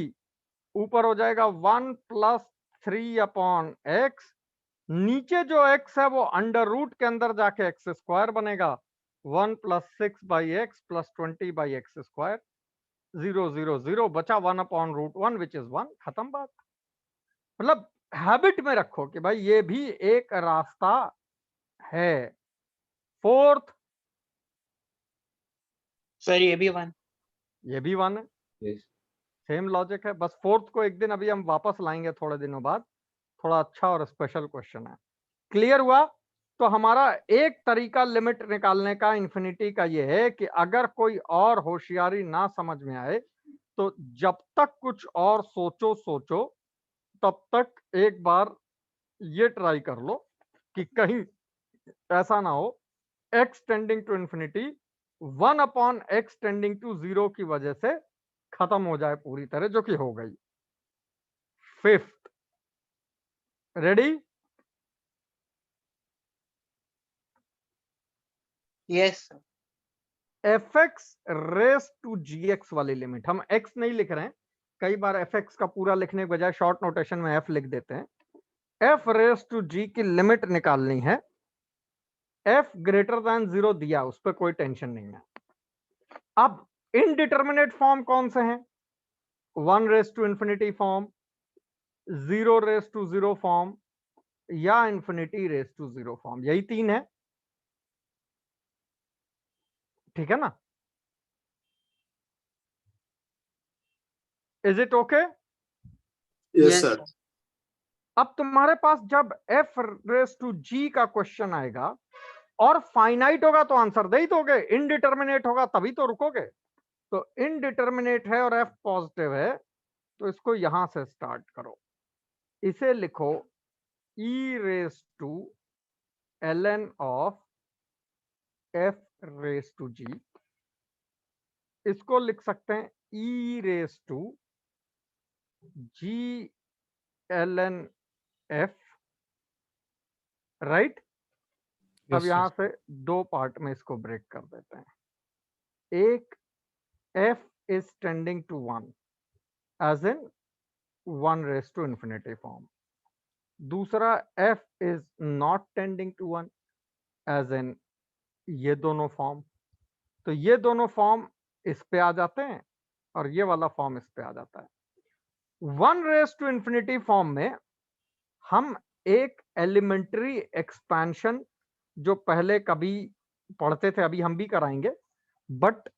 ऊपर हो जाएगा 1 प्लस 3/x, नीचे जो x है वो अंडर रूट के अंदर जाके एक्स स्क्वायर बनेगा, 1 plus 6/x plus 20/x square, 0 0 0 बचा 1/√1 विच इज 1। खत्म बात। मतलब हैबिट में रखो कि भाई ये भी एक रास्ता है। फोर्थ, सर ये भी 1, ये भी 1 है, Yes. सेम लॉजिक है। बस फोर्थ को एक दिन अभी हम वापस लाएंगे थोड़े दिनों बाद, थोड़ा अच्छा और स्पेशल क्वेश्चन है। क्लियर हुआ? तो हमारा एक तरीका लिमिट निकालने का इन्फिनिटी का ये है कि अगर कोई और होशियारी ना समझ में आए तो जब तक कुछ और सोचो तब तक एक बार ये ट्राई कर लो कि कहीं ऐसा ना हो x tending to infinity 1/x tending to 0 की वजह से खत्म हो जाए पूरी तरह, जो कि हो गई। Fifth, ready? Yes fx raise to gx वाली लिमिट, हम x नहीं लिख रहे हैं, कई बार fx का पूरा लिखने के बजाय शॉर्ट नोटेशन में f लिख देते हैं। f रेस टू g की लिमिट निकालनी है, f ग्रेटर देन 0 दिया, उस पर कोई टेंशन नहीं है। अब इनडिटर्मिनेट फॉर्म कौन से हैं? 1 raise to infinity form, 0 raise to 0 form या इंफिनिटी रेस टू 0 फॉर्म, यही तीन है। ठीक है ना? Is it okay? Yes sir. अब तुम्हारे पास जब f रेस टू g का क्वेश्चन आएगा और फाइनाइट होगा तो आंसर दे ही दोगे, इनडिटर्मिनेट होगा तभी तो रुकोगे। तो इनडिटर्मिनेट है और f पॉजिटिव है, तो इसको यहां से स्टार्ट करो, इसे लिखो e raise to ln of f raise to g, इसको लिख सकते हैं e raise to g ln f, right? अब यहां से दो पार्ट में इसको ब्रेक कर देते हैं। एक f is tending to 1 as in 1 raise to infinity form, दूसरा f is not tending to 1 as in ये दोनों फॉर्म। तो ये दोनों फॉर्म इस पे आ जाते हैं और ये वाला फॉर्म इस पे आ जाता है। 1 रेस टू इंफिनिटी फॉर्म में हम एक एलिमेंट्री एक्सपेंशन जो पहले कभी पढ़ते थे, अभी हम भी कराएंगे, but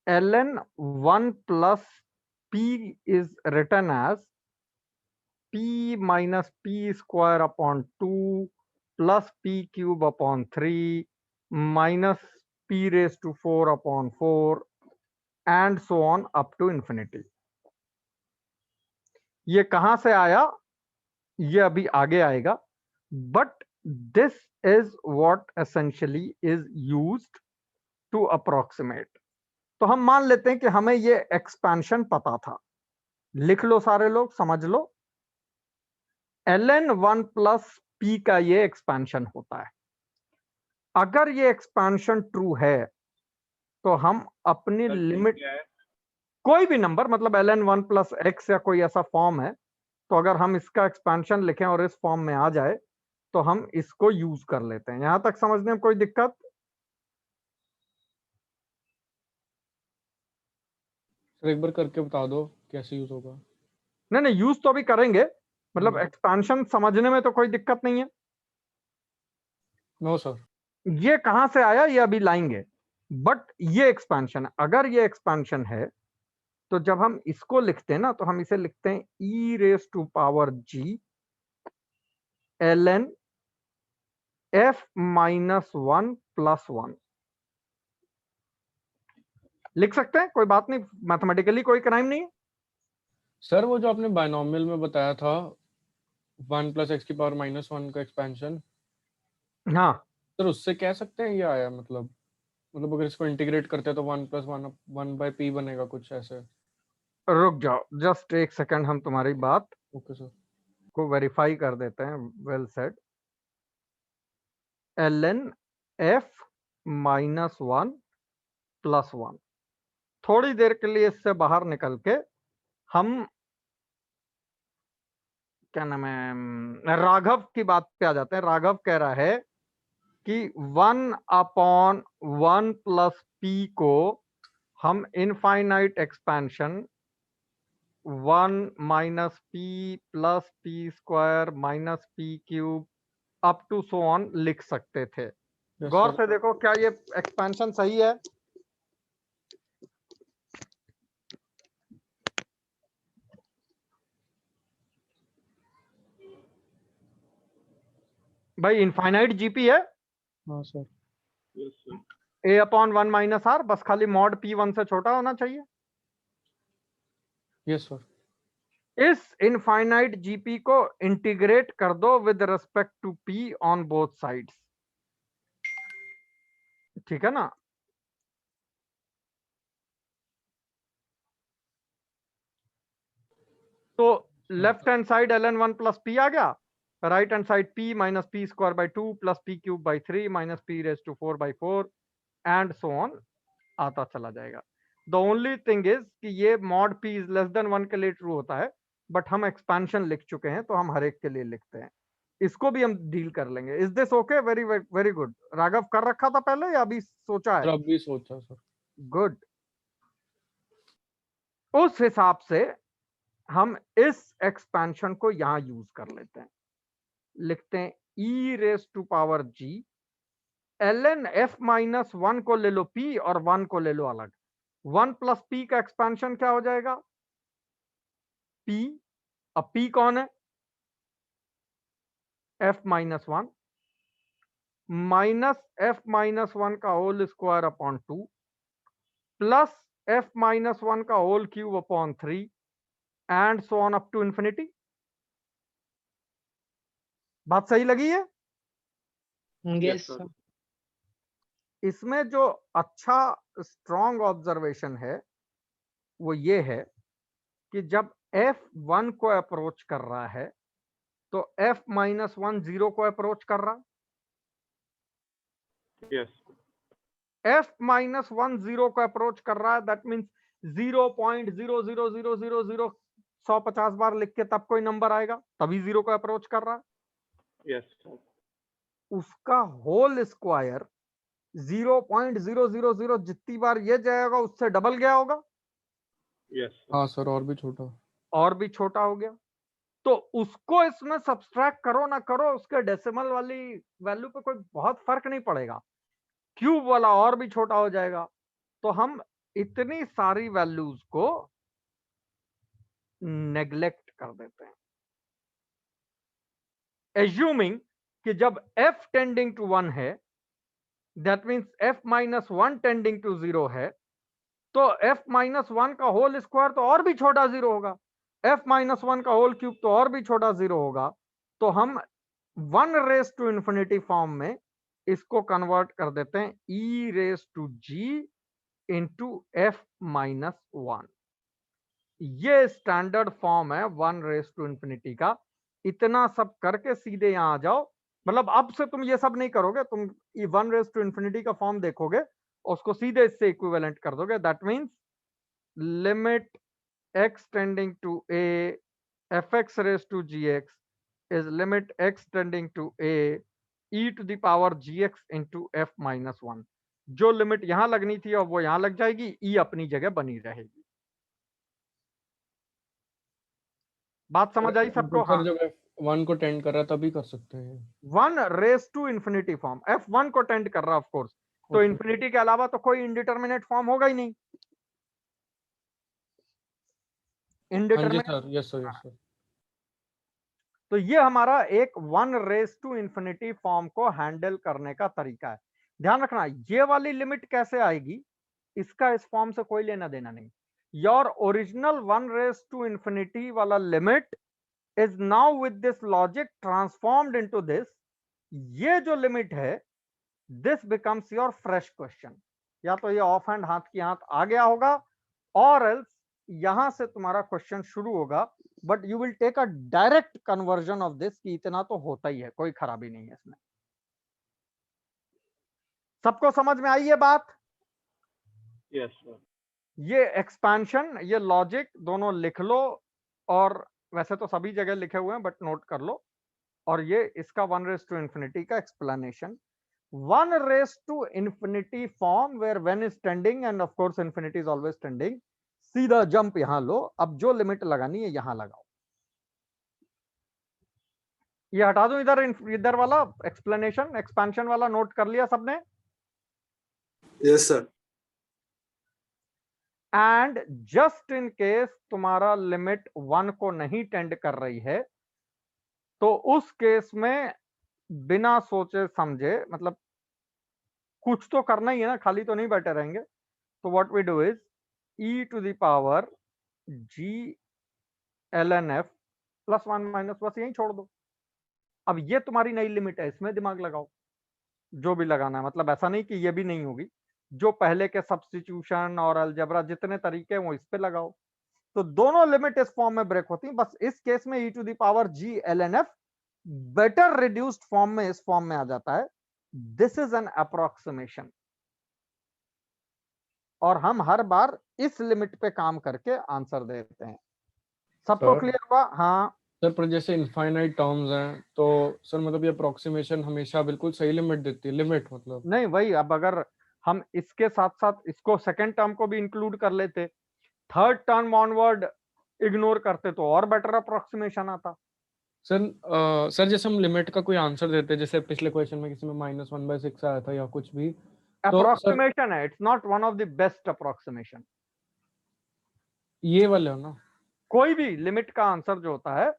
ln 1 plus p is written as p minus p square upon 2 plus p cube upon 3 minus p raise to 4 upon 4 and so on up to infinity. ये कहां से आया ये अभी आगे आएगा, but this is what essentially is used to approximate. तो हम मान लेते हैं कि हमें ये एक्सपेंशन पता था, लिख लो सारे लोग, समझ लो, ln 1 प्लस p का ये एक्सपेंशन होता है। अगर ये एक्सपेंशन ट्रू है तो हम अपनी लिमिट, कोई भी नंबर, मतलब ln 1 प्लस x या कोई ऐसा फॉर्म है, तो अगर हम इसका एक्सपेंशन लिखें और इस फॉर्म में आ जाए तो हम इसको यूज कर लेते हैं। यहां तक समझने में कोई दिक्कत? सर एक बार करके बता दो कैसे यूज होगा। नहीं यूज तो अभी करेंगे, मतलब एक्सपेंशन समझने में तो कोई दिक्कत नहीं है। No sir. ये कहां से आया ये अभी लाएंगे, बट ये एक्सपेंशन है। अगर ये एक्सपेंशन है तो जब हम इसको लिखते हैं ना, तो हम इसे लिखते हैं e raise to power g ln f minus 1 plus 1 लिख सकते हैं, कोई बात नहीं, मैथमेटिकली कोई क्राइम नहीं है। सर वो जो आपने बायनोमियल में बताया था 1 प्लस एक्स की पावर माइनस 1 का एक्सपेंशन, हाँ सर उससे कह सकते हैं ये आया, मतलब अगर इसको इंटीग्रेट करते हैं तो 1 प्लस 1 बाय p बनेगा कुछ ऐसे। रुक जाओ जस्ट एक सेकंड, हम तुम्हारी बात ओके सर को वेरीफाई कर देते हैं। Well said, ln f minus 1 plus 1, थोड़ी देर के लिए इससे बाहर निकल के हम क्या नाम है, राघव की बात पे आ जाते हैं। राघव कह रहा है कि 1/1 प्लस पी को हम infinite expansion 1 minus p plus p square minus p cube up to so on लिख सकते थे। गौर से देखो, क्या ये एक्सपेंशन सही है? भाई इनफाइनाइट जीपी है। हाँ सर। a/1 माइनस आर, बस खाली मॉड p1 से छोटा होना चाहिए। Yes sir. इस इनफाइनाइट जीपी को इंटीग्रेट कर दो with respect to p on both sides, ठीक है ना? तो left hand side ln1 plus p आ गया, right hand side p minus p square by 2 plus p cube by 3 minus p raise to 4 by 4 and so on आता चला जाएगा। The only thing is कि ये mod p is less then 1 के लिए true होता है, बट हम एक्सपेंशन लिख चुके हैं तो हम हर एक के लिए लिखते हैं। इसको भी हम डील कर लेंगे। Is this okay? Very very good. Raghav कर रखा था पहले या अभी सोचा है? अभी सोचा सर। गुड। उस हिसाब से हम इस एक्सपेंशन को यहां यूज कर लेते हैं। लिखते हैं e raise to power g ln f minus 1 को ले लो p और 1 को ले लो अलग। 1 प्लस p का एक्सपेंशन क्या हो जाएगा? p। अब p कौन है? f minus 1 minus f minus 1 का whole square upon 2 plus f minus 1 का whole cube upon 3 and so on up to infinity. बात सही लगी है? Yes sir. इसमें जो अच्छा स्ट्रॉन्ग ऑब्जर्वेशन है वो ये है कि जब f1 को अप्रोच कर रहा है तो f माइनस 1 0 को अप्रोच कर रहा है। यस। f माइनस 1 0 को अप्रोच कर रहा है, दैट मीन्स 0.00000 150 बार लिख के तब कोई नंबर आएगा, तभी 0 को अप्रोच कर रहा है। यस। उसका होल स्क्वायर 0.000 जितनी बार ये जाएगा उससे डबल गया होगा। यस। हाँ सर, और भी छोटा। और भी छोटा हो गया। तो उसको इसमें सब्सट्रैक्ट करो ना करो, उसके डेसिमल वाली वैल्यू पे कोई बहुत फर्क नहीं पड़ेगा। क्यूब वाला और भी छोटा हो जाएगा। तो हम इतनी सारी वैल्यूज को नेग्लेक्ट कर देते हैं, एज्यूमिंग कि जब f टेंडिंग टू 1 है, that means f minus 1 tending to 0 है, तो f माइनस 1 का होल स्क्वायर तो और भी छोटा 0 होगा, f माइनस 1 का होल क्यूब तो और भी छोटा 0 होगा। तो हम 1 रेज टू इंफिनिटी फॉर्म में इसको कन्वर्ट कर देते हैं e raise to g into f minus 1। ये स्टैंडर्ड फॉर्म है 1 रेज टू इंफिनिटी का। इतना सब करके सीधे यहां आ जाओ। मतलब अब से तुम ये सब नहीं करोगे, तुम 1 रेज टू इंफिनिटी का फॉर्म देखोगे और उसको सीधे इससे इक्विवेलेंट कर दोगे। That means limit x tending to a fx raise to gx is limit x tending to a e to the power gx into f minus 1। जो लिमिट यहां लगनी थी और वो यहां लग जाएगी, e अपनी जगह बनी रहेगी। बात समझ आई सबको? सर जब f1 को टेंड कर रहा है तभी कर सकते हैं। 1 raise to infinity form f1 को टेंड कर रहा है ऑफ कोर्स, तो इंफिनिटी के अलावा तो कोई इंडिटरमिनेट फॉर्म होगा ही नहीं। Indeterminate. Yes sir, yes sir. तो ये हमारा एक 1 रेज टू इंफिनिटी फॉर्म को हैंडल करने का तरीका है। ध्यान रखना, ये वाली लिमिट कैसे आएगी इसका इस फॉर्म से कोई लेना देना नहीं। Your original 1 raise to infinity वाला limit is now with this logic transformed into this. ये जो लिमिट है, this becomes your fresh question. या तो ये ऑफ हैंड हाथ की हाथ आ गया होगा, और एल्स यहां से तुम्हारा क्वेश्चन शुरू होगा, but you will take a direct conversion of this कि इतना तो होता ही है, कोई खराबी नहीं है इसमें। सबको समझ में आई ये बात? Yes sir. ये एक्सपेंशन, ये लॉजिक दोनों लिख लो और वैसे तो सभी जगह लिखे हुए हैं बट नोट कर लो। और ये इसका 1 रेस टू इन्फिनिटी का explanation. 1 raise to infinity form where when is tending and of course infinity is always tending. सीधा जंप यहां लो, अब जो लिमिट लगानी है यहां लगाओ। ये हटा दूं इधर, इधर वाला एक्सप्लेनेशन, एक्सपेंशन वाला नोट कर लिया सबने? Yes sir. And just in case तुम्हारा लिमिट 1 को नहीं टेंड कर रही है, तो उस केस में बिना सोचे समझे, मतलब कुछ तो करना ही है ना, खाली तो नहीं बैठे रहेंगे। तो what we do is e to the power g ln f plus 1 minus, बस यही छोड़ दो। अब ये तुम्हारी नई लिमिट है, इसमें दिमाग लगाओ जो भी लगाना है। मतलब ऐसा नहीं कि ये भी नहीं होगी, जो पहले के सब्स्टिट्यूशन और अलजेब्रा जितने तरीके हैं वो इस पे लगाओ। तो दोनों लिमिट इस फॉर्म में ब्रेक होती हैं। बस इस केस में e to the power g ln f better reduced form में इस फॉर्म में आ जाता है। दिस इज एन अप्रोक्सीमेशन, और हम हर बार इस लिमिट पे काम करके आंसर देते हैं। सबको क्लियर हुआ? हाँ सर, पर जैसे इनफाइनाइट टर्म्स हैं तो सर मतलब ये अप्रोक्सीमेशन हमेशा बिल्कुल सही लिमिट देती है, लिमिट मतलब नहीं वही। अब अगर हम इसके साथ साथ इसको सेकंड टर्म को भी इंक्लूड कर लेते, थर्ड टर्म ऑनवर्ड इग्नोर करते, तो और बेटर अप्रोक्सीमेशन आता। सर जैसे हम लिमिट का कोई आंसर देते, जैसे पिछले क्वेश्चन में किसी में -1/6 आया था या कुछ भी, तो अप्रोक्सीमेशन है, it's not one of the best approximation. ये वाले हो ना, कोई भी लिमिट का आंसर जो होता है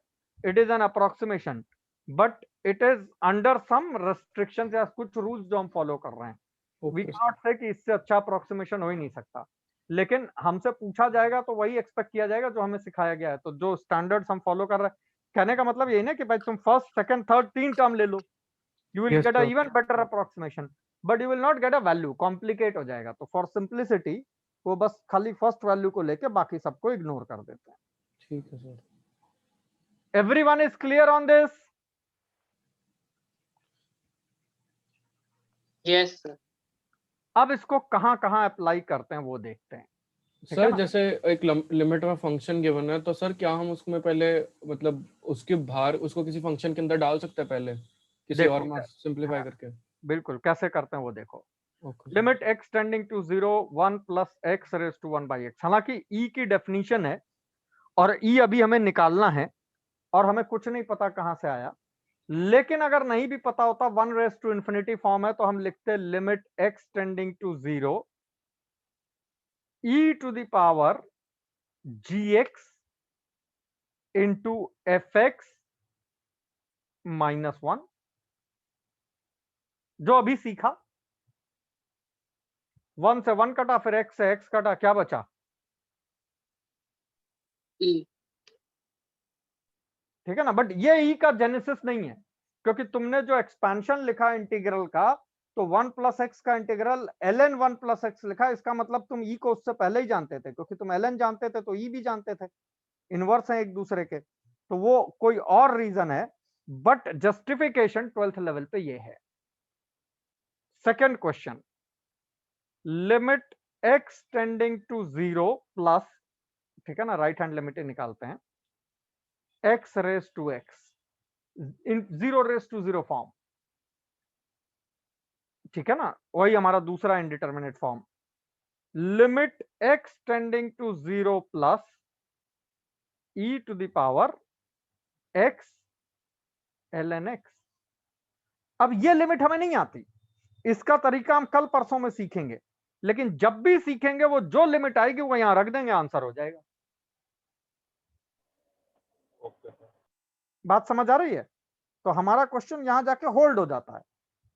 it is an approximation, but it is under some restrictions या कुछ रूल्स जो हम फॉलो कर रहे हैं। वी कैन नॉट से कि इससे अच्छा अप्रोक्सीमेशन हो ही नहीं सकता, लेकिन हमसे पूछा जाएगा तो वही एक्सपेक्ट किया जाएगा जो हमें सिखाया गया है। तो जो स्टैंडर्ड्स हम फॉलो कर रहे हैं, कहने का मतलब यही ना कि भाई तुम फर्स्ट सेकंड थर्ड 3 टर्म ले लो, you will get a even better approximation, but you will not get a value, complicate हो जाएगा। तो फॉर सिंप्लिसिटी वो बस खाली फर्स्ट वैल्यू को लेके बाकी सबको इग्नोर कर देते हैं। ठीक है sir. Everyone is clear on this? Yes sir. अब इसको कहां कहां अप्लाई करते हैं वो देखते हैं। सर जैसे एक लिमिट में फंक्शन गिवन है, तो सर क्या हम उसमें पहले मतलब उसके बाहर उसको किसी फंक्शन के अंदर डाल सकते हैं पहले किसी और में सिंपलीफाई करके? बिल्कुल, कैसे करते हैं वो देखो। Limit x tending to 0 1 plus x raise to 1 by x. हालांकि e की डेफिनेशन है और e अभी हमें निकालना है और हमें कुछ नहीं पता कहां से आया, लेकिन अगर नहीं भी पता होता 1 रेज टू इन्फिनिटी फॉर्म है तो हम लिखते limit x tending to 0 e to the power gx into fx minus 1। जो अभी सीखा 1 से 1 कटा, फिर x से x कटा, क्या बचा? e। ठीक है ना, बट ये e का जेनेसिस नहीं है, क्योंकि तुमने जो एक्सपेंशन लिखा इंटीग्रल का, तो 1 प्लस एक्स का इंटीग्रल ln 1 प्लस एक्स लिखा। इसका मतलब तुम e को उससे पहले ही जानते थे, क्योंकि तुम ln जानते थे तो e भी जानते थे, इनवर्स है एक दूसरे के। तो वो कोई और रीजन है, बट जस्टिफिकेशन 12th लेवल पे ये है। Second question, limit x tending to 0 plus, ठीक है ना, राइट हैंड लिमिट निकालते हैं, x raise to x in 0 raise to 0 form, ठीक है ना, वही हमारा दूसरा indeterminate form. Limit x tending to 0 plus e to the power x ln x। अब ये लिमिट हमें नहीं आती, इसका तरीका हम कल परसों में सीखेंगे, लेकिन जब भी सीखेंगे वो जो लिमिट आएगी वो यहां रख देंगे, आंसर हो जाएगा। बात समझ आ रही है? तो हमारा क्वेश्चन यहां जाके होल्ड हो जाता है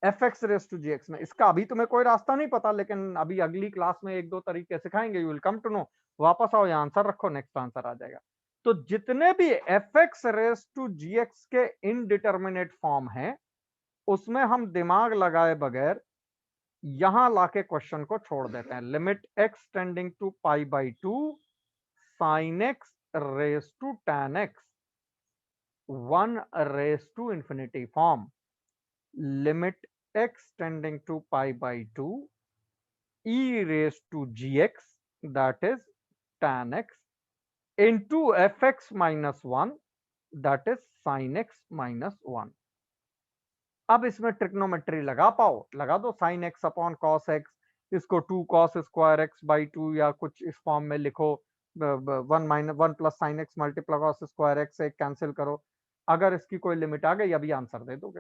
fx रेज टू gx में। इसका अभी तुम्हें कोई रास्ता नहीं पता, लेकिन अभी अगली क्लास में 1-2 तरीके सिखाएंगे, you will come to know. वापस आओ, यहां आंसर रखो, नेक्स्ट आंसर आ जाएगा। तो जितने भी fx रेज टू gx के इनडिटरमिनेट फॉर्म है, उसमें हम दिमाग लगाए बगैर यहां लाके क्वेश्चन को छोड़ देते हैं। Limit x tending to pi by 2 sine x raise to tan x 1 raise to infinity form. Limit x tending to pi by 2 e raise to gx that is tan x into fx minus 1 that is sine x minus 1। अब इसमें trigonometry लगा पाओ, लगा दो sine x upon cos x, इसको 2 cos square x by 2 या कुछ इस फॉर्म में लिखो, 1 plus sine x multiply cos square x, एक कैंसिल करो। अगर इसकी कोई लिमिट आ गई अभी आंसर दे दोगे।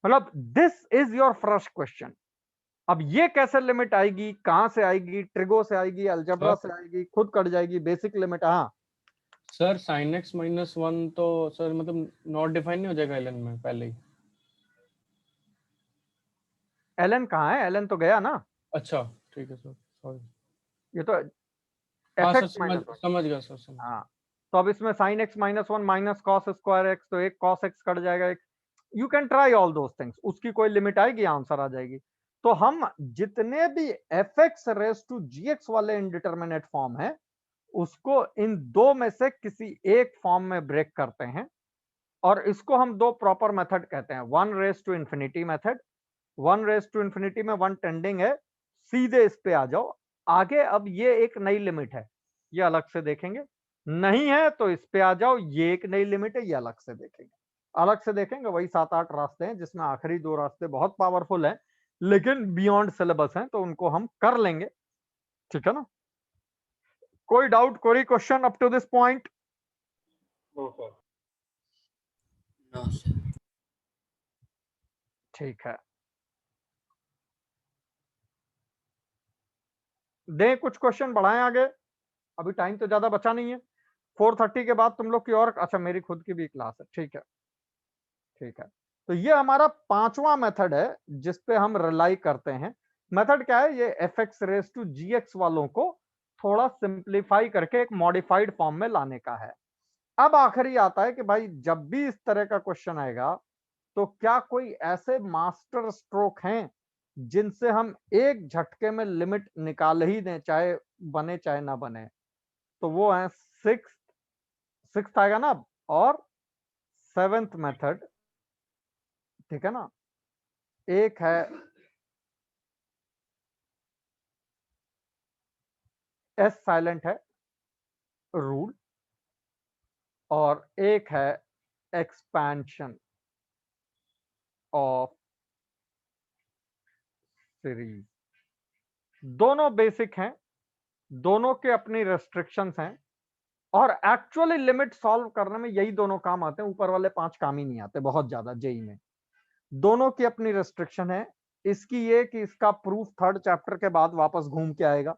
मतलब this is your first question. अब ये कैसे लिमिट आएगी, कहां से आएगी, ट्रिगो से आएगी, अलजेब्रा से आएगी, खुद कट जाएगी, बेसिक लिमिट। हाँ सर साइन एक्स माइनस 1 तो सर मतलब नॉट डिफाइन नहीं हो जाएगा एलन में पहले ही? एलन कहाँ है, एलन तो गया ना। अच्छा ठीक है सर, सॉरी। ये तो हाँ सर, fx समझ गया सर, समझ। हाँ, तो अब इसमें sign x minus 1 minus cos square x, तो एक कॉस एक्स कट जाएगा, एक you can try all those things, उसकी कोई लिमिट आएगी, आंसर आ जाएगी। तो हम जितने भी f x raise to g x वाले इनडिटरमिनेट फॉर्म है उसको इन दो में से किसी एक फॉर्म में ब्रेक करते हैं, और इसको हम दो प्रॉपर मेथड कहते हैं। 1 raise to infinity method, 1 raise to infinity में 1 टेंडिंग है, सीधे इस पे आ जाओ आगे। अब ये एक नई लिमिट है, ये अलग से देखेंगे, नहीं है तो इस पे आ जाओ, ये एक नई लिमिट है, ये अलग से देखेंगे। अलग से देखेंगे वही 7-8 रास्ते हैं, जिसमें आखिरी 2 रास्ते बहुत पावरफुल हैं लेकिन बियॉन्ड सिलेबस हैं, तो उनको हम कर लेंगे, ठीक है ना। कोई डाउट, कोई question up to this point? No sir. No sir. ठीक है, दें कुछ क्वेश्चन बढ़ाएं आगे, अभी टाइम तो ज्यादा बचा नहीं है। 4:30 के बाद तुम लोग की और, अच्छा मेरी खुद की भी क्लास है, ठीक है ठीक है। तो ये हमारा 5वां मेथड है जिस पे हम रिलाई करते हैं। मेथड क्या है, ये f x raise to g x वालों को थोड़ा सिंप्लीफाई करके एक मॉडिफाइड फॉर्म में लाने का है। अब आखिरी आता है कि भाई जब भी इस तरह का क्वेश्चन आएगा तो क्या कोई ऐसे मास्टर स्ट्रोक हैं जिनसे हम एक झटके में लिमिट निकाल ही दें, चाहे बने चाहे ना बने। तो वो है सिक्स्थ आएगा ना अब, और 7th मेथड, ठीक है ना। एक है एस साइलेंट है रूल, और एक है एक्सपेंशन ऑफ सीरीज। दोनों बेसिक हैं, दोनों के अपनी रेस्ट्रिक्शंस हैं, और एक्चुअली लिमिट सॉल्व करने में यही दोनों काम आते हैं, ऊपर वाले 5 काम ही नहीं आते बहुत ज्यादा जेई में। दोनों की अपनी रेस्ट्रिक्शन है। इसकी ये कि इसका प्रूफ 3rd चैप्टर के बाद वापस घूम के आएगा,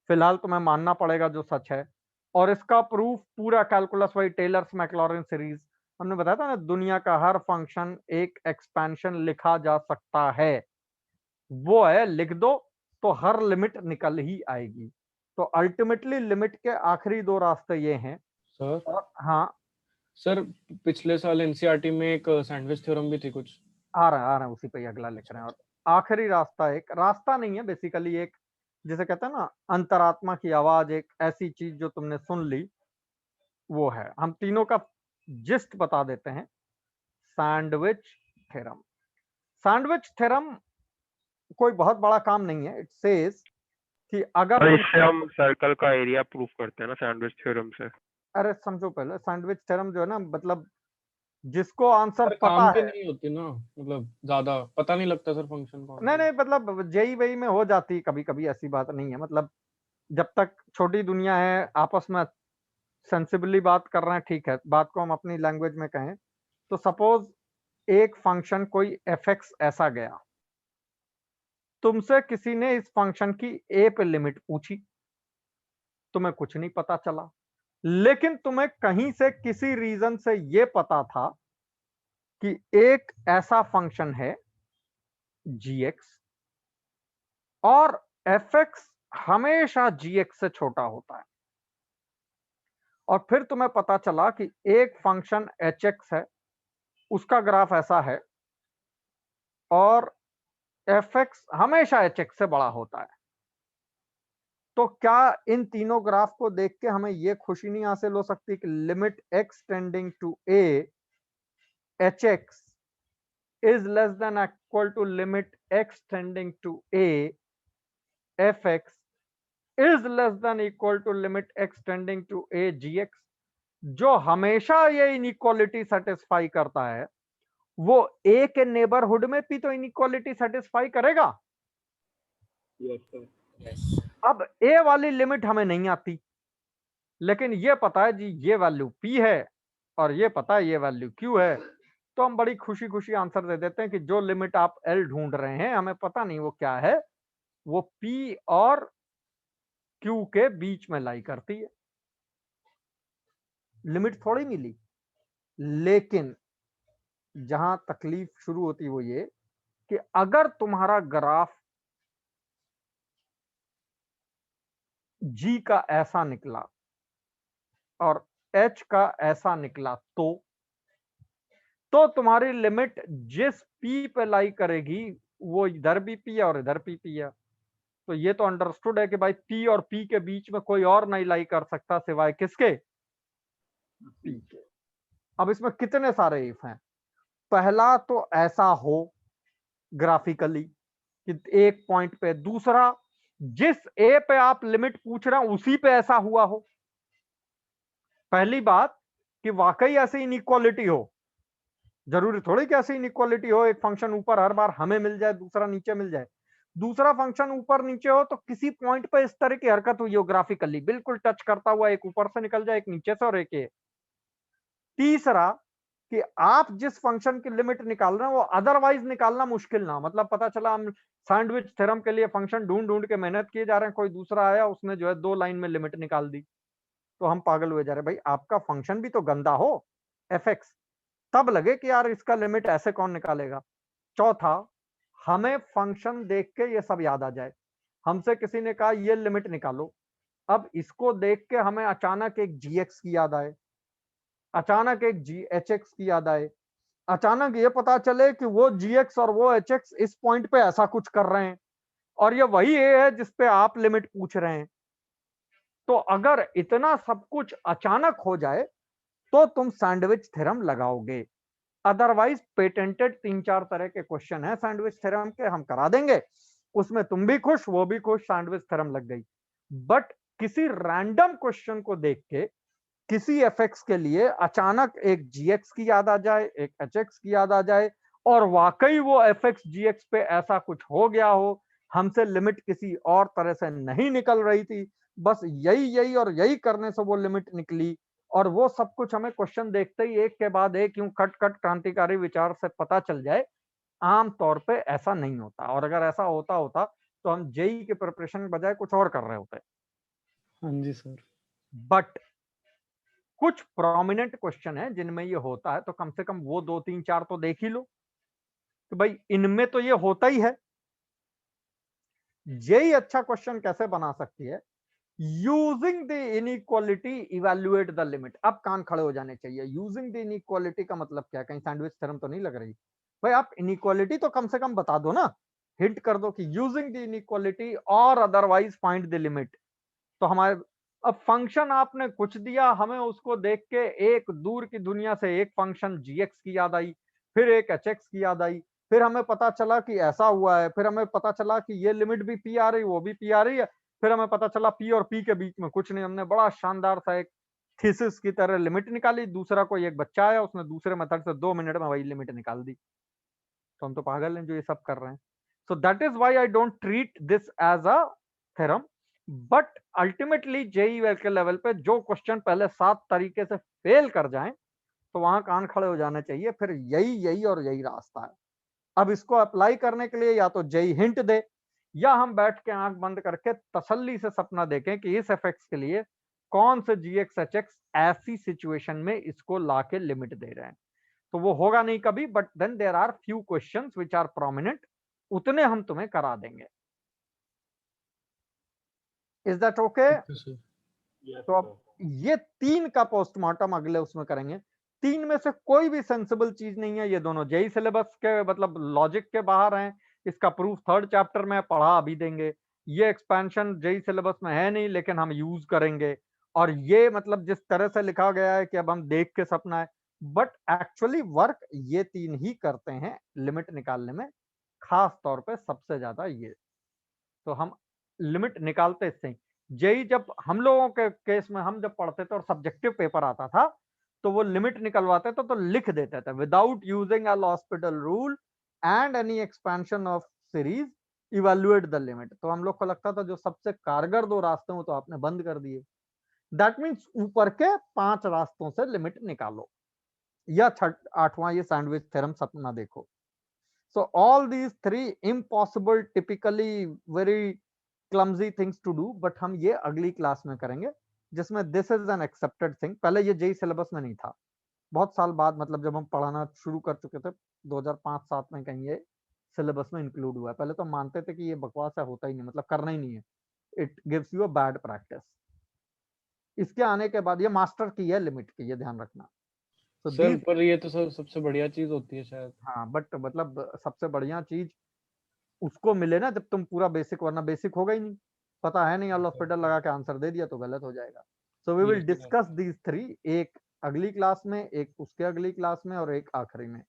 फिलहाल तुम्हें मानना पड़ेगा जो सच है। और इसका प्रूफ पूरा कैलकुलस वही टेलर्स मैक्लॉरिन सीरीज, हमने बताया था ना, दुनिया का हर फंक्शन एक एक्सपेंशन लिखा जा सकता है, वो है, लिख दो तो हर लिमिट निकल ही आएगी। तो अल्टीमेटली लिमिट के आखिरी 2 रास्ते ये हैं सर। और हाँ सर पिछले साल एनसीईआरटी में एक सैंडविच थ्योरम भी थी कुछ, आ रहा है उसी पे ही अगला लिख रहे हैं। और आखिरी रास्ता, एक रास्ता नहीं है बेसिकली, एक जिसे कहते हैं ना अंतरात्मा की आवाज, एक ऐसी चीज जो तुमने सुन ली, वो है। हम तीनों का जिस्ट बता देते हैं। सैंडविच थ्योरम, सैंडविच थ्योरम कोई बहुत बड़ा काम नहीं है। इट सेज कि अगर इससे हम सर्कल का एरिया प्रूफ करते हैं ना सैंडविच थ्योरम से। अरे समझो पहले, सैंडविच थ्योरम जो है ना, मतलब जिसको आंसर पता काम है, की नहीं होती ना, मतलब ज्यादा पता नहीं लगता सर फंक्शन कौन। नहीं मतलब जेई वेई में हो जाती है कभी कभी, ऐसी बात नहीं है। मतलब जब तक छोटी दुनिया है, आपस में सेंसिबली बात कर रहे हैं, ठीक है, बात को हम अपनी लैंग्वेज में कहें तो सपोज एक फंक्शन कोई एफ एक्स ऐसा गया, तुमसे किसी ने इस फंक्शन की ए पे लिमिट पूछी, तुम्हें कुछ नहीं पता चला, लेकिन तुम्हें कहीं से किसी रीजन से ये पता था कि एक ऐसा फंक्शन है gx और fx हमेशा gx से छोटा होता है। और फिर तुम्हें पता चला कि एक फंक्शन hx है, उसका ग्राफ ऐसा है, और fx हमेशा hx से बड़ा होता है। तो क्या इन तीनों ग्राफ को देख के हमें यह खुशी नहीं हासिल हो सकती कि limit x tending to a hx is less than or equal to limit x tending to a fx is less than equal to limit x tending to a gx? जो हमेशा ये इनइक्वालिटी सेटिस्फाई करता है वो ए के neighbourhood में भी तो इनइक्वालिटी सेटिस्फाई करेगा। अब ए वाली लिमिट हमें नहीं आती, लेकिन ये पता है जी ये वैल्यू पी है और ये पता है ये वैल्यू क्यू है, तो हम बड़ी खुशी खुशी आंसर दे देते हैं कि जो लिमिट आप एल ढूंढ रहे हैं हमें पता नहीं वो क्या है, वो पी और क्यू के बीच में लाई करती है। लिमिट थोड़ी मिली, लेकिन जहां तकलीफ शुरू होती वो ये कि अगर तुम्हारा ग्राफ जी का ऐसा निकला और एच का ऐसा निकला तो तुम्हारी लिमिट जिस पी पे लाई करेगी वो इधर भी पी है और इधर भी पी है। तो ये तो अंडरस्टूड है कि भाई पी और पी के बीच में कोई और नहीं लाई कर सकता सिवाय किसके, पी के। अब इसमें कितने सारे इफ हैं। पहला तो ऐसा हो ग्राफिकली कि एक पॉइंट पे, दूसरा जिस ए पे आप लिमिट पूछ रहे हैं उसी पे ऐसा हुआ हो। पहली बात कि वाकई ऐसी इनइक्वालिटी हो, जरूरी थोड़ी कि ऐसी इनइक्वालिटी हो एक फंक्शन ऊपर हर बार हमें मिल जाए दूसरा नीचे मिल जाए। दूसरा फंक्शन ऊपर नीचे हो तो किसी पॉइंट पे इस तरह की हरकत हुई हो ग्राफिकली, बिल्कुल टच करता हुआ, एक ऊपर से निकल जाए एक नीचे से और एक ये। तीसरा कि आप जिस फंक्शन की लिमिट निकाल रहे हैं वो अदरवाइज निकालना मुश्किल ना, मतलब पता चला हम सैंडविच थ्योरम के लिए फंक्शन ढूंढ ढूंढ के मेहनत किए जा रहे हैं, कोई दूसरा आया उसने जो है 2 लाइन में लिमिट निकाल दी, तो हम पागल हुए जा रहे हैं। भाई आपका फंक्शन भी तो गंदा हो एफएक्स, तब लगे कि यार इसका लिमिट ऐसे कौन निकालेगा। चौथा, हमें फंक्शन देख के ये सब याद आ जाए। हमसे किसी ने कहा ये लिमिट निकालो, अब इसको देख के हमें अचानक एक जीएक्स की याद आए, अचानक एक जीएचएक्स की याद आए, अचानक ये पता चले कि वो जीएक्स और वो एचएक्स इस पॉइंट पे ऐसा कुछ कर रहे हैं और ये वही ए है जिस पे आप लिमिट पूछ रहे हैं। तो अगर इतना सब कुछ अचानक हो जाए तो तुम सैंडविच थ्योरम लगाओगे, अदरवाइज पेटेंटेड 3-4 तरह के क्वेश्चन है सैंडविच थ्योरम के, हम करा देंगे, उसमें तुम भी खुश वो भी खुश, सैंडविच थ्योरम लग गई। बट किसी रैंडम क्वेश्चन को देख के किसी एफएक्स के लिए अचानक एक जीएक्स की याद आ जाए, एक एचएक्स की याद आ जाए और वाकई वो एफएक्स जीएक्स पे ऐसा कुछ हो गया हो, हमसे लिमिट किसी और तरह से नहीं निकल रही थी, बस यही और यही करने से वो लिमिट निकली, और वो सब कुछ हमें क्वेश्चन देखते ही एक के बाद एक यूं कट कट क्रांतिकारी विचार से पता चल जाए, आम तौर पे ऐसा नहीं होता। और अगर ऐसा होता तो हम जेई के प्रिपरेशन के बजाय कुछ और कर रहे होते। हाँ जी सर। बट कुछ प्रोमिनेंट क्वेश्चन है जिनमें ये होता है, तो कम से कम वो 2, 3, 4 तो देख ही लो कि भाई इनमें तो ये होता ही है। जेई अच्छा क्वेश्चन कैसे बना सकती है, using the inequality evaluate the limit. अब कान खड़े हो जाने चाहिए। यूजिंग द इनइक्वालिटी का मतलब क्या, कहीं सैंडविच थ्योरम तो नहीं लग रही भाई, आप इनइक्वालिटी तो कम से कम बता दो ना, हिंट कर दो कि यूजिंग द इनइक्वालिटी और अदरवाइज फाइंड द लिमिट। तो हमारे अब फंक्शन आपने कुछ दिया, हमें उसको देख के एक दूर की दुनिया से एक फंक्शन जीएक्स की याद आई, फिर एक एचएक्स की याद आई, फिर हमें पता चला कि ऐसा हुआ है, फिर हमें पता चला कि ये लिमिट भी पी आ रही वो भी पी आ रही है, फिर हमें पता चला पी और पी के बीच में कुछ नहीं, हमने बड़ा शानदार सा एक थीसिस की तरह लिमिट निकाली। दूसरा कोई एक बच्चा आया उसने दूसरे मेथड से 2 मिनट में वही लिमिट निकाल दी। तो हम तो पागल हैं जो ये सब कर रहे हैं। So that is why I don't treat this as a theorem. But ultimately JEE के लेवल पे जो क्वेश्चन पहले 7 तरीके से फेल कर जाएं तो वहां कान खड़े हो जाने चाहिए, फिर यही और यही रास्ता है। अब इसको अप्लाई करने के लिए या तो जेई हिंट दे, या हम बैठ के आंख बंद करके तसल्ली से सपना देखें कि इस एफएक्स के लिए कौन से जीएक्स एचएक्स ऐसी सिचुएशन में इसको लाके लिमिट दे रहे हैं। तो वो होगा नहीं कभी, but then there are few questions which are prominent, उतने हम तुम्हें करा देंगे। Is that okay? तो अब ये 3 का पोस्टमार्टम अगले उसमें करेंगे। 3 में से कोई भी सेंसिबल चीज नहीं है, ये दोनों जेई सिलेबस के मतलब लॉजिक के बाहर हैं। इसका प्रूफ 3rd चैप्टर में पढ़ा अभी देंगे। ये एक्सपेंशन जेई सिलेबस में है नहीं लेकिन हम यूज करेंगे, और ये मतलब जिस तरह से लिखा गया है कि अब हम देख के सपना है, बट एक्चुअली वर्क ये 3 ही करते हैं लिमिट निकालने में, खास तौर पे सबसे ज्यादा ये। तो हम लिमिट निकालते इससे ही। जेई जब हम लोगों के केस में हम जब पढ़ते थे और सब्जेक्टिव पेपर आता था तो वो लिमिट निकलवाते थे तो लिख देते थे without using L hospital rule and any expansion of series evaluate the limit. तो हम लोग को लगता था जो सबसे कारगर 2 रास्ते हो तो आपने बंद कर दिए। दैट मीन्स ऊपर के 5 रास्तों से लिमिट निकालो या 8वां ये सैंडविच थ्योरम सपना देखो। So all these 3 impossible, typically very clumsy things to do, but हम ये अगली क्लास में करेंगे जिसमें this is an accepted thing। पहले ये जेई सिलेबस में नहीं था, बहुत साल बाद मतलब जब हम पढ़ाना शुरू कर चुके थे 2005-7 में कहीं ये सिलेबस में इंक्लूड हुआ है। पहले तो मानते थे कि ये बकवास है, होता ही नहीं, मतलब करना ही नहीं है, it gives you a bad practice. इसके आने के बाद ये मास्टर की है लिमिट की, ये ध्यान रखना। So सर these- पर ये तो सबसे बढ़िया चीज होती है शायद। हाँ बट मतलब सबसे बढ़िया चीज उसको मिले ना जब तुम पूरा बेसिक, वरना बेसिक होगा ही नहीं, पता है नहीं, हॉस्पिटल लगा के आंसर दे दिया तो गलत हो जाएगा। So we will discuss these 3, एक अगली क्लास में, एक उसके अगली क्लास में और एक आखिरी में।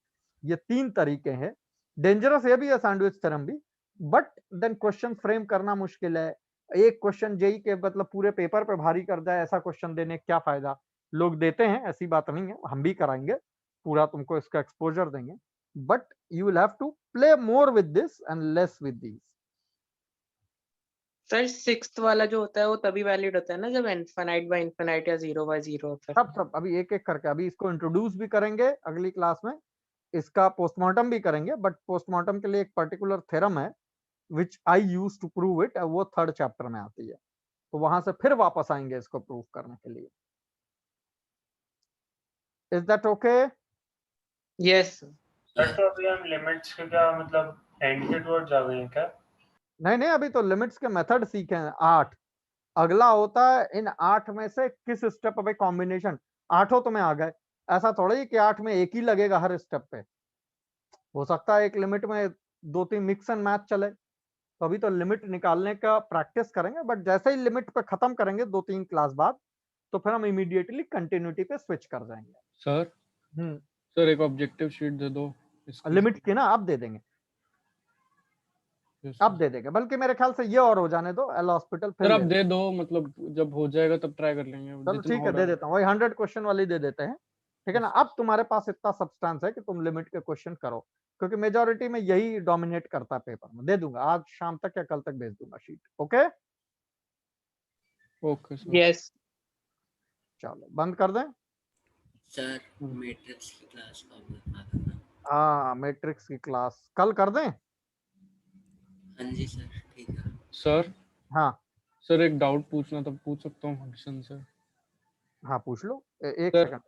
ये 3 तरीके हैं। डेंजरस ये भी है सैंडविच थ्योरम भी, बट देन क्वेश्चन फ्रेम करना मुश्किल है। एक क्वेश्चन जेई के मतलब पूरे पेपर पे भारी कर जाए ऐसा क्वेश्चन देने क्या फायदा। लोग देते हैं, ऐसी बात नहीं है, हम भी कराएंगे, पूरा तुमको इसका एक्सपोजर देंगे, but you will have to play more with this and less with these। Sir 6th वाला जो होता है वो तभी वैलिड होता है ना जब इनफिनाइट बाय इनफिनाइट या 0 बाय 0 होता है। सब अभी एक एक करके, अभी इसको इंट्रोड्यूस भी करेंगे अगली क्लास में, इसका पोस्टमार्टम भी करेंगे, बट पोस्टमार्टम के लिए एक पर्टिकुलर थ्योरम है विच आई यूज टू प्रूव इट, वो 3rd चैप्टर में आती है, तो वहां से फिर वापस आएंगे इसको प्रूव करने के लिए। Is that okay? Yes sir तो अभी हम लिमिट्स के क्या मतलब एंड के टुवर्ड्स जा गए हैं क्या? नहीं, अभी तो लिमिट्स के मेथड सीखे हैं 8। अगला होता है इन 8 में से किस स्टेप पे कॉम्बिनेशन, 8 तो में आ गए, ऐसा थोड़ा ही कि 8 में एक ही लगेगा हर स्टेप पे, हो सकता है एक लिमिट में 2-3 मिक्स एंड मैच चले, तो अभी तो लिमिट निकालने का प्रैक्टिस करेंगे, बट जैसे ही लिमिट पे खत्म करेंगे 2-3 क्लास बाद तो फिर हम इमीडिएटली कंटिन्यूटी पे स्विच कर जाएंगे। सर एक ऑब्जेक्टिव शीट दे दो लिमिट की ना, अब दे देंगे, अब दे देंगे, बल्कि मेरे ख्याल से ये और हो जाने दो एल हॉस्पिटल, फिर सर अब दे दो, मतलब जब हो जाएगा तब ट्राई कर लेंगे। चलो ठीक है, दे देता हूँ, वही 100 क्वेश्चन वाली दे देते हैं, ठीक है ना। अब तुम्हारे पास इतना सब्सटेंस है कि तुम लिमिट के क्वेश्चन करो, क्योंकि मेजॉरिटी में यही डोमिनेट करता है पेपर में। दे दूंगा आज शाम तक या कल तक भेज दूंगा शीट। ओके ओके यस चलो बंद कर दें। सर मैट्रिक्स की क्लास का बता देना। हाँ मैट्रिक्स की क्लास कल कर दें। हाँ जी सर ठीक है। सर हाँ सर एक डाउट पूछना था, पूछ सकता हूँ फंक्शन से? हाँ पूछ लो, एक सर सेकंड।